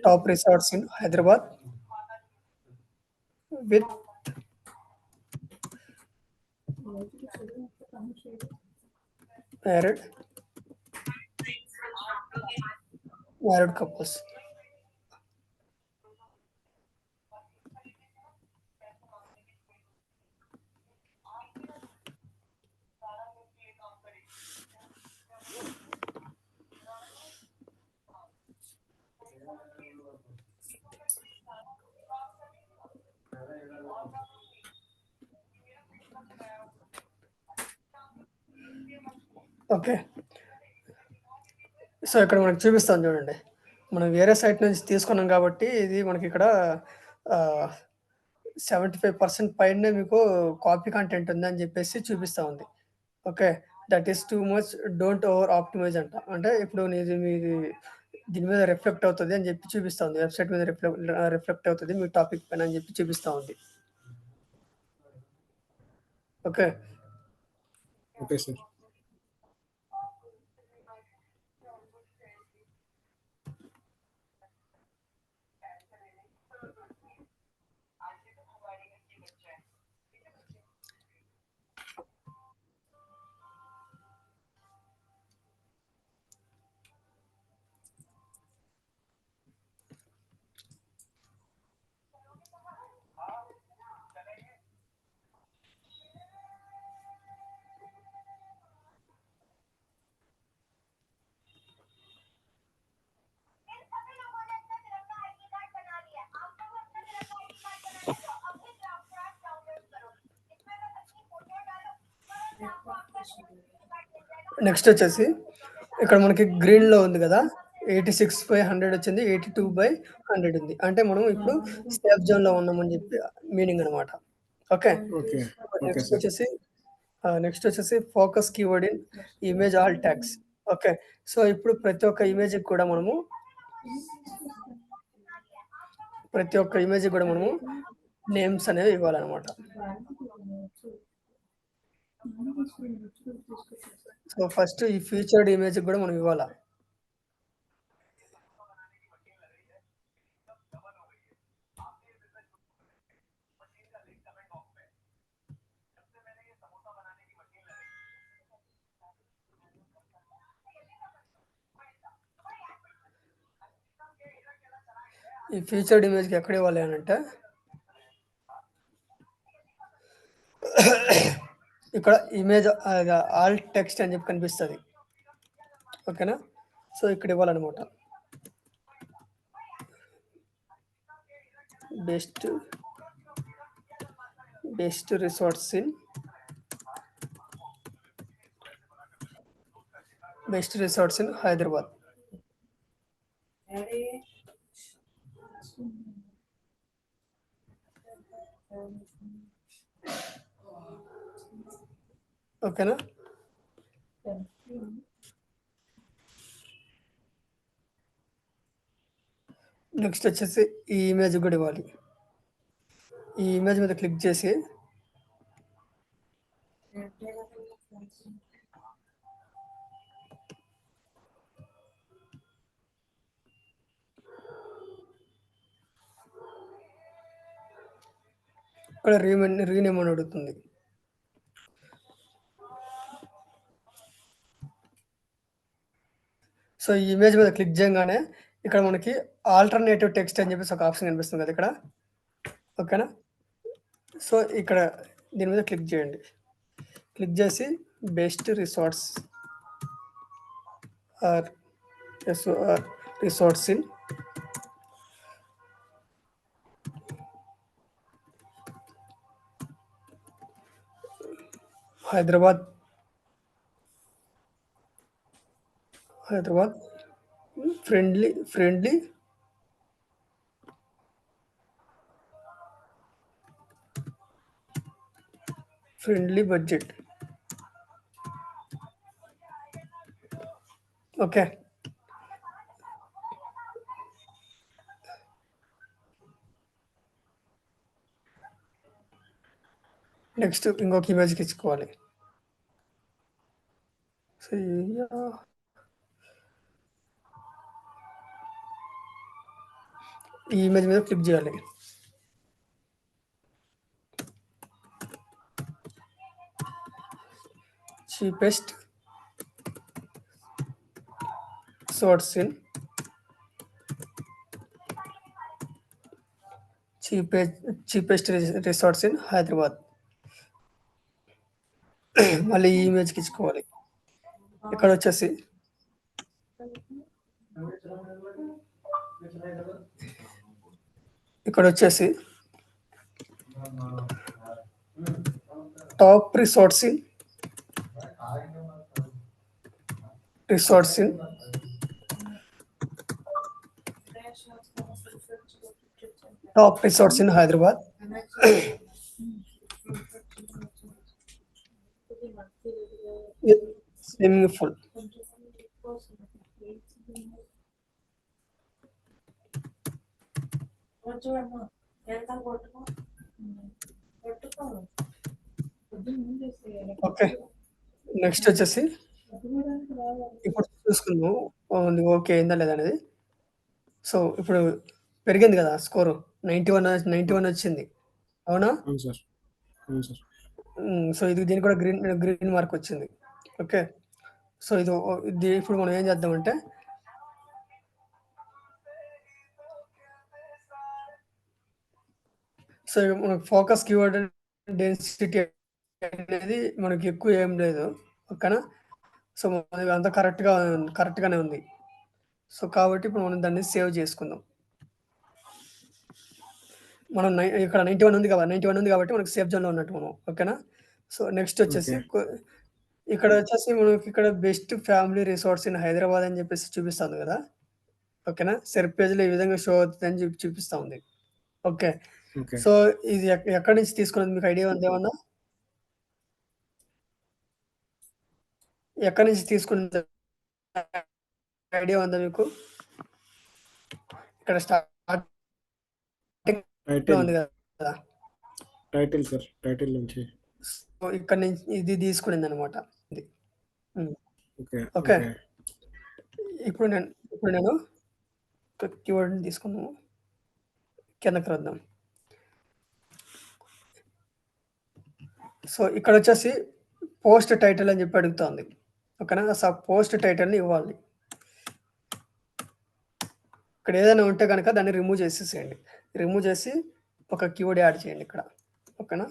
top resorts in Hyderabad with married couples. Okay. So ఇక్కడ మనకు చూపిస్తాను చూడండి. మనం వేరే సైట్ నుంచి తీసుకున్నాం కాబట్టి ఇది మనకి ఇక్కడ 75% పైనే మీకు కాపీ కంటెంట్ ఉందని చెప్పేసి చూపిస్తూ ఉంది. Okay. That is too much, don't over optimise అంట. అంటే ఇప్పుడు మీది దీని మీద రిఫ్లెక్ట్ అవుతుంది అని చెప్పి చూపిస్తూ ఉంది. వెబ్సైట్ మీద రిఫ్లెక్ట్ అవుతుంది మీ టాపిక్ పైన అని చెప్పి చూపిస్తూ ఉంది. ఓకే. Okay sir. నెక్స్ట్ వచ్చేసి ఇక్కడ మనకి గ్రీన్లో ఉంది కదా 86/100 వచ్చింది, 82/100 ఉంది. అంటే మనం ఇప్పుడు సేఫ్ జోన్లో ఉన్నామని చెప్పి మీనింగ్ అనమాట. Okay, okay okay next sir. వచ్చేసి focus keyword in image alt tags. Okay, so ఇప్పుడు ప్రతి ఒక్క ఇమేజ్ కూడా మనము నేమ్స్ అనేవి ఇవ్వాలన్నమాట. సో ఫస్ట్ ఈ ఫీచర్డ్ ఇమేజ్ కూడా మనం ఇవ్వాలా. ఈ ఫీచర్డ్ ఇమేజ్కి ఎక్కడ ఇవ్వాలి అని అంటే ఇక్కడ ఇమేజ్ ఆల్ టెక్స్ట్ అని చెప్పి కనిపిస్తుంది. ఓకేనా, సో ఇక్కడ ఇవ్వాలన్నమాట. Best resorts in Hyderabad. ఓకేనా, నెక్స్ట్ వచ్చేసి ఈ ఇమేజ్ కూడా ఇవ్వాలి. ఈ ఇమేజ్ మీద క్లిక్ చేసి ఇక్కడ రీనేమ్ అని అడుగుతుంది. సో ఈ ఇమేజ్ మీద క్లిక్ చేయగానే ఇక్కడ మనకి ఆల్టర్నేటివ్ టెక్స్ట్ అని చెప్పేసి ఒక ఆప్షన్ కనిపిస్తుంది కదా ఇక్కడ. ఓకేనా, సో ఇక్కడ దీని మీద క్లిక్ చేయండి. క్లిక్ చేసి best resorts in Hyderabad friendly budget. Okay, next ఇంకొక ఇమేజ్కి ఇచ్చుకోవాలి. సో ఈ ఇమేజ్ మీద క్లిక్ చేయాలి. Cheapest resorts in Hyderabad. మళ్ళీ ఈ ఇమేజ్కి ఇచ్చుకోవాలి. ఇక్కడ వచ్చేసి top resorts in Hyderabad. Swimming pool. Okay, next వచ్చేసి ఇప్పుడు చూసుకుందాం ఓకే అయిందా లేదా అనేది. సో ఇప్పుడు పెరిగింది కదా స్కోరు, 91 వచ్చింది. అవునా? అవును సార్, అవును సార్. సో ఇది దీనికి కూడా గ్రీన్ మార్క్ వచ్చింది. ఓకే, సో ఇది ఇప్పుడు మనం ఏం చేద్దామంటే సో మనకు ఫోకస్ కీవర్డ్ డెన్సిటీ అనేది మనకి ఎక్కువ ఏం లేదు. ఓకేనా, సో అంతా కరెక్ట్గానే ఉంది. సో కాబట్టి ఇప్పుడు మనం దాన్ని సేవ్ చేసుకుందాం. మనం ఇక్కడ 91 ఉంది కాబట్టి మనకి సేఫ్ జోన్లో ఉన్నట్టు మనం. ఓకేనా, సో నెక్స్ట్ వచ్చేసి ఇక్కడ వచ్చేసి మనకి ఇక్కడ best family resorts in Hyderabad అని చెప్పేసి చూపిస్తుంది కదా. ఓకేనా, సెర్చ్ పేజ్లో ఈ విధంగా షో అవుతుందని చూపిస్తా ఉంది. Okay, okay. సో ఇది ఎక్కడి నుంచి తీసుకున్నది మీకు ఐడియా ఉంది ఏమన్నా? ఎక్కడి నుంచి తీసుకున్నది ఐడియా ఉందా మీకు? ఇక్కడ స్టార్టింగ్ టైటిల్ ఉంది కదా, టైటిల్ సార్, టైటిల్ నుంచి. సో ఇక్కడ నుంచి ఇది తీసుకునింది అనమాట ఇది. Okay okay, okay. ఇప్పుడు నేను కీవర్డ్ని తీసుకున్నాము, కిందకి రద్దాం. సో ఇక్కడ వచ్చేసి పోస్ట్ టైటిల్ అని చెప్పి అడుగుతుంది. ఓకేనా, సో పోస్ట్ టైటిల్ని ఇవ్వాలి. ఇక్కడ ఏదైనా ఉంటే కనుక దాన్ని రిమూవ్ చేసేసేయండి. రిమూవ్ చేసి ఒక కీవర్డ్ యాడ్ చేయండి ఇక్కడ. ఓకేనా,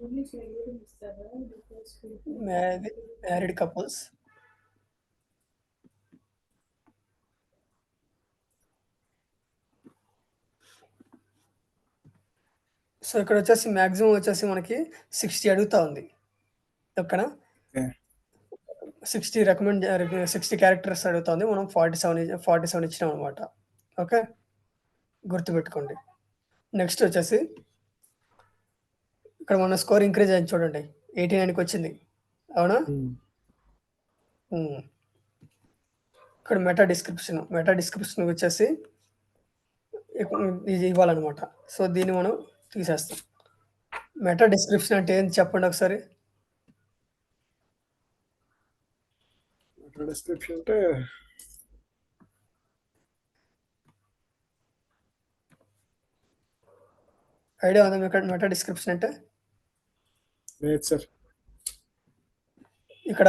ఓన్లీ షెడ్యూల్ ఇస్తారా? Married couples. సో ఇక్కడ వచ్చేసి మ్యాక్సిమం వచ్చేసి మనకి 60 అడుగుతా ఉంది. ఓకేనా, 60 క్యారెక్టర్స్ అడుగుతుంది. మనం 47 ఇచ్చినాం అనమాట. ఓకే, గుర్తుపెట్టుకోండి. నెక్స్ట్ వచ్చేసి ఇక్కడ మన స్కోర్ ఇంక్రీజ్ అయింది చూడండి, 89కి వచ్చింది. అవునా? ఇక్కడ మెటా డిస్క్రిప్షన్ వచ్చేసి ఇది ఇవ్వాలన్నమాట. సో దీన్ని మనం తీసేస్తాం. మెటా డిస్క్రిప్షన్ అంటే ఏంటి చెప్పండి ఒకసారి. డిస్క్రిప్షన్ అంటే ఐడియా ఉందా మీకు మెటా డిస్క్రిప్షన్ అంటే? లేదు సార్. ఇక్కడ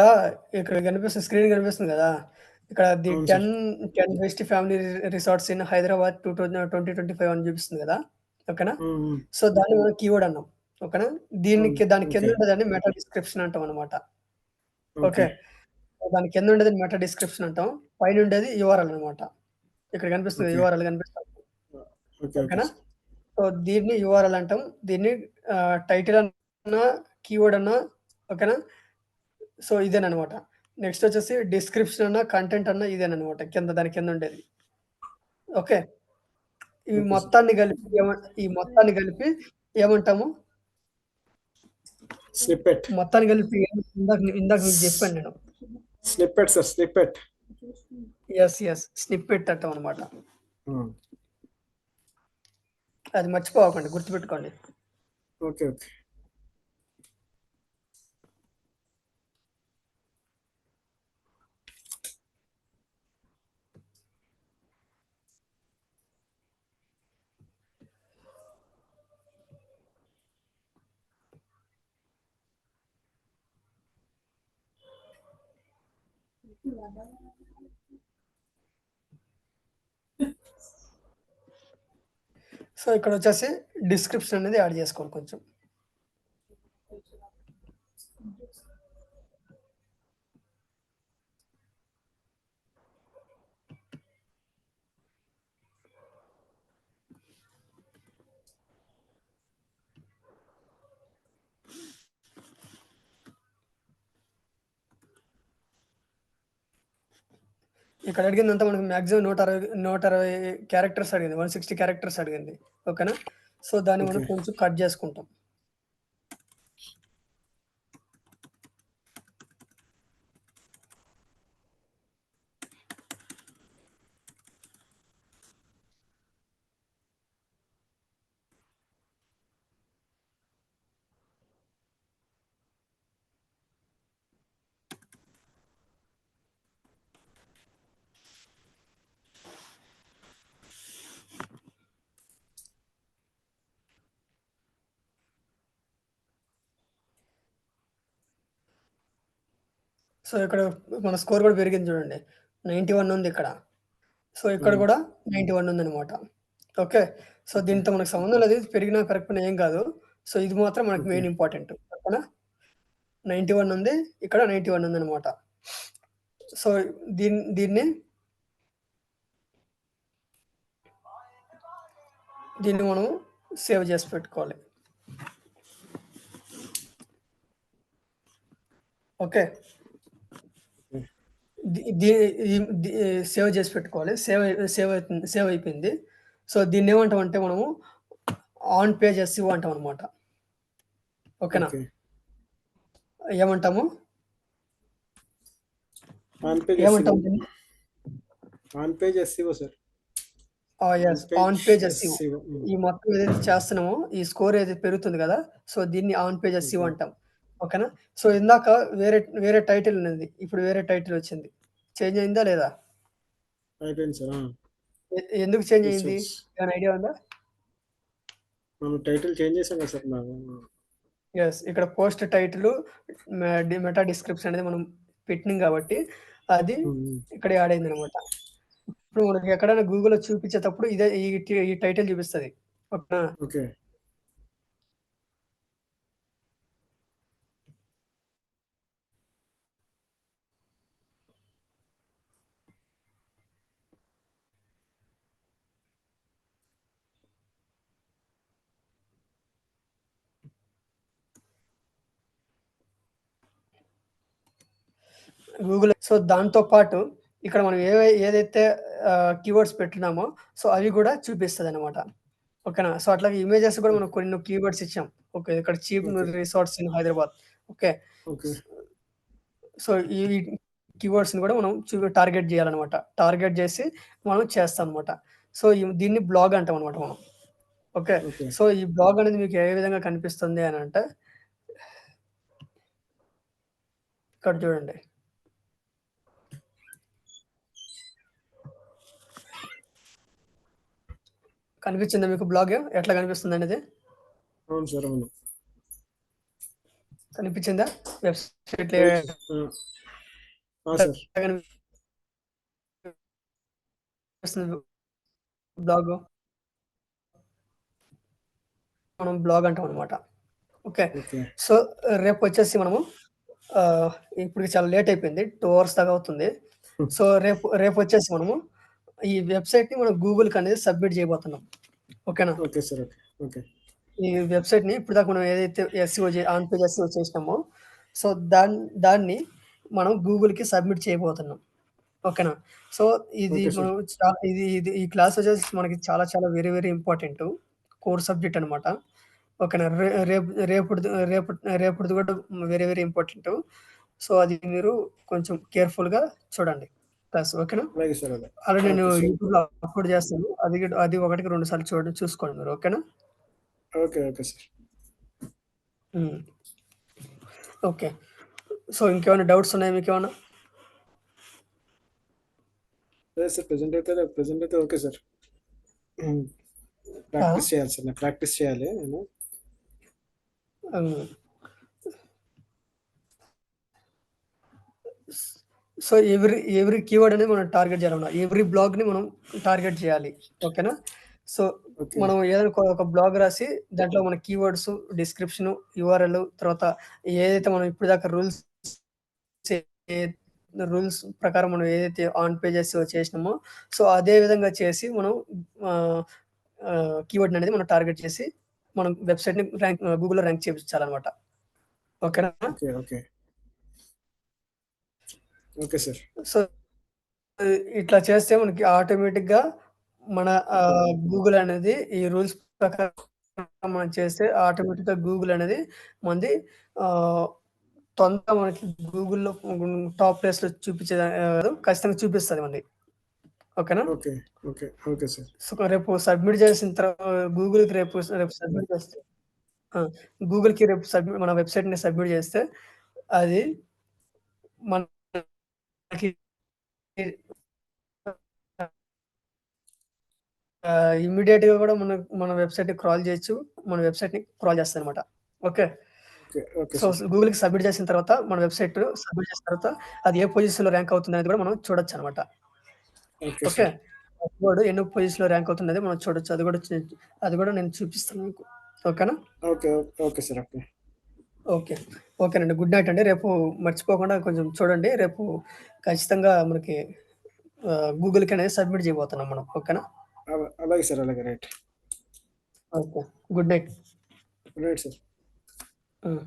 కనిపిస్తుంది, స్క్రీన్ కనిపిస్తుంది కదా. ఇక్కడ the 10 best family resorts in Hyderabad 2025 అని చూపిస్తుంది కదా. ఓకేనా, సో దాన్ని మనం కీవర్డ్ అన్నాం. ఓకేనా, దాని కింద ఉండేదాన్ని మెటా డిస్క్రిప్షన్ అంటాం అనమాట. ఓకే, దాని కింద ఉండేది మెటా డిస్క్రిప్షన్ అంటాం, పైన ఉండేది యూఆర్ఎల్ అనమాట. ఇక్కడ కనిపిస్తుంది యూఆర్ఎల్ కనిపిస్తుంది. ఓకేనా, సో దీన్ని యూఆర్ఎల్ అంటాం. దీన్ని టైటిల్ అన్నా కీవర్డ్ అన్నా. ఓకేనా, సో ఇదేనమాట. నెక్స్ట్ వచ్చేసి డిస్క్రిప్షన్ అన్నా కంటెంట్ అన్నా ఇదేనమాట, దాని కింద ఉండేది. ఓకే, ఈ మొత్తాన్ని కలిపి ఏమంటాము? స్నిప్పెట్. మొత్తాన్ని కలిపి ఇందాక మీకు చెప్పాను నేను. Snippet sir, snippet. Yes snippet అంటాం అనమాట. అది మర్చిపోకండి, గుర్తుపెట్టుకోండి. Okay okay. సో ఇక్కడ వచ్చేసి డిస్క్రిప్షన్ అనేది యాడ్ చేసుకోండి కొంచెం. ఇక్కడ అడిగిందంతా మనకి మ్యాక్సిమం 160 క్యారెక్టర్స్ అడిగింది, 160 క్యారెక్టర్స్ అడిగింది. ఓకేనా, సో దాన్ని మనం కొంచెం కట్ చేసుకుంటాం. సో ఇక్కడ మన స్కోర్ కూడా పెరిగింది చూడండి. 91 ఉంది ఇక్కడ. సో ఇక్కడ కూడా 91 ఉందనమాట. ఓకే. సో దీనితో మనకు సంబంధం లేదు. ఇది పెరిగినా కరెక్ట్‌గా ఏం కాదు. సో ఇది మాత్రం మనకు మెయిన్ ఇంపార్టెంట్. ఓకేనా? 91 ఉంది. ఇక్కడ 91 ఉందనమాట. సో దీన్ని మనం సేవ్ చేసి పెట్టుకోవాలి. ఓకే. సేవ్ చేసి పెట్టుకోవాలి. సేవ్ అయిపోయింది. సో దీన్ని ఏమంటామంటే మనము ఆన్ పేజ్ ఎస్ఈఓ అంటాం అనమాట. ఓకేనా? ఏమంటాము? ఏమంటాం? On page SEO sir. Yes, on page SEO. ఈ మొత్తం ఏదైతే చేస్తున్నామో ఈ స్కోర్ ఏదైతే పెరుగుతుంది కదా, సో దీన్ని ఆన్ పేజ్ ఎస్ఈఓ అంటాం. ఓకేనా? సో ఇందాక వేరే టైటిల్ ఉన్నది, ఇప్పుడు వేరే టైటిల్ వచ్చింది. చేంజ్ అయిందా లేదా? అయిపోయింది సార్. ఎందుకు చేంజ్ అయింది? ఏమైనా ఐడియా ఉందా? మనం టైటిల్ చేంజ్ చేసాం కదా సార్. ఎస్, ఇక్కడ పోస్ట్ టైటిల్ మెటా డిస్క్రిప్షన్ అనేది మనం పెట్టినాం కాబట్టి అది ఇక్కడ యాడ్ అయింది అనమాట. ఇప్పుడు మనకి ఎక్కడైనా గూగుల్లో చూపించేటప్పుడు ఇదే ఈ టైటిల్ చూపిస్తుంది. ఓకేనా? ఓకే. గూగుల్. సో దాంతో పాటు ఇక్కడ మనం ఏదైతే కీవర్డ్స్ పెట్టినామో సో అవి కూడా చూపిస్తుంది అనమాట. ఓకేనా? సో అట్లాగే ఇమేజెస్ కూడా మనం కొన్ని కీవర్డ్స్ ఇచ్చాం. ఓకే, ఇక్కడ cheap resorts in Hyderabad. Okay. So ఈ కీవర్డ్స్ ని కూడా మనం టార్గెట్ చేయాలన్నమాట. టార్గెట్ చేసి మనం చేస్తాం అనమాట. సో దీన్ని బ్లాగ్ అంటాం అనమాట మనం. ఓకే. సో ఈ బ్లాగ్ అనేది మీకు ఏ విధంగా కనిపిస్తుంది అని అంటే ఇక్కడ చూడండి. కనిపించిందా మీకు బ్లాగ్ ఎట్లా కనిపిస్తుంది అనేది? అవును సార్, అవును. కనిపించిందా? వెబ్సైట్ బ్లాగ్ మనం బ్లాగ్ అంటాం అనమాట. ఓకే. సో రేపు వచ్చేసి మనము ఇప్పుడు చాలా లేట్ అయిపోయింది, 2 hours దాకా అవుతుంది. సో రేపు వచ్చేసి మనము ఈ వెబ్సైట్ ని మనం గూగుల్ కి అనేది సబ్మిట్ చేయబోతున్నాం. ఓకేనా? Okay sir. ఓకే. ఈ వెబ్సైట్ ని ఇప్పుడు దాకా మనం ఏదైతే ఎస్ఈఓ ఆన్ పేజ్ ఎస్ఈఓ చేసినామో సో దాన్ని మనం గూగుల్ కి సబ్మిట్ చేయబోతున్నాం. ఓకేనా? సో ఇది మనం ఈ క్లాస్ వచ్చేసి మనకి చాలా చాలా very very important core subject అనమాట. ఓకేనా? రేపుది కూడా వెరీ వెరీ ఇంపార్టెంట్. సో అది మీరు కొంచెం కేర్ఫుల్ గా చూడండి క్లాస్. ఓకేనా? అలా నేను యూట్యూబ్ లో అప్లోడ్ చేస్తాను. అది 1-2 సార్లు చూసుకోండి మీరు. ఓకేనా? Okay sir. ఓకే. సో ఇంకేమైనా డౌట్స్ ఉన్నాయా మీకు ఏమైనా? సార్ ప్రెజెంట్ అయితే ఓకే సార్. ప్రాక్టీస్ చేయాలి సార్. ప్రాక్టీస్ చేయాలి నేను. సో ఎవ్రీ కీవర్డ్ అనేది మనం టార్గెట్ చేయాలన్నమాట. ఎవ్రీ బ్లాగ్ ని మనం టార్గెట్ చేయాలి. ఓకేనా? సో మనం ఏదైనా ఒక బ్లాగ్ రాసి దాంట్లో మన కీవర్డ్స్, డిస్క్రిప్షన్, యూఆర్ఎల్, తర్వాత ఏదైతే మనం ఇప్పుడు దాకా రూల్స్ ప్రకారం మనం ఏదైతే ఆన్ పేజెస్ చేసినామో సో అదే విధంగా చేసి మనం కీవర్డ్ అనేది మనం టార్గెట్ చేసి మనం వెబ్సైట్ ని గూగుల్లో ర్యాంక్ చేయించాలన్నమాట. ఓకేనా? Okay sir. సో ఇట్లా చేస్తే మనకి ఆటోమేటిక్ గా మన గూగుల్ అనేది ఈ రూల్స్ ప్రకారం మనం చేస్తే ఆటోమేటిక్ గా గూగుల్ అనేది మనది తొందరగా మనకి గూగుల్లో టాప్ ప్లేస్ లో ఖచ్చితంగా చూపిస్తుంది మనది. ఓకేనా? Okay sir. సో రేపు సబ్మిట్ చేసిన తర్వాత గూగుల్ కి రేపు సబ్మిట్ చేస్తే గూగుల్ కి రేపు మన వెబ్సైట్ ని సబ్మిట్ చేస్తే అది మనకి ఇమ్మీడియట్ గా కూడా మన వెబ్సైట్ ని క్రాల్ చేయొచ్చు. మన వెబ్సైట్ ని క్రాల్ చేస్తాయి అనమాట. Okay. Okay. Okay so, sir. గూగుల్‌కి సబ్మిట్ చేసిన తర్వాత మన వెబ్‌సైట్ సబ్మిట్ చేసిన తర్వాత అది ఏ పొజిషన్‌లో ర్యాంక్ అవుతుందనేది కూడా మనం చూడొచ్చనమాట. Okay okay. సార్. కీవర్డ్ ఎన్నో పొజిషన్‌లో ర్యాంక్ అవుతుందనేది మనం చూడొచ్చు. అది కూడా నేను చూపిస్తాను మీకు. ఓకేనా? Okay. Okay sir. Okay. Okay. ఓకేనండి. గుడ్ నైట్ అండి. రేపు మర్చిపోకుండా కొంచెం చూడండి. రేపు ఖచ్చితంగా మనకి గూగుల్‌కి అనేది సబ్మిట్ చేయబోతున్నాం మనం. ఓకేనా? అలాగే సార్. అలాగే. Right. Okay. Good night. Good night sir. హ్మ్.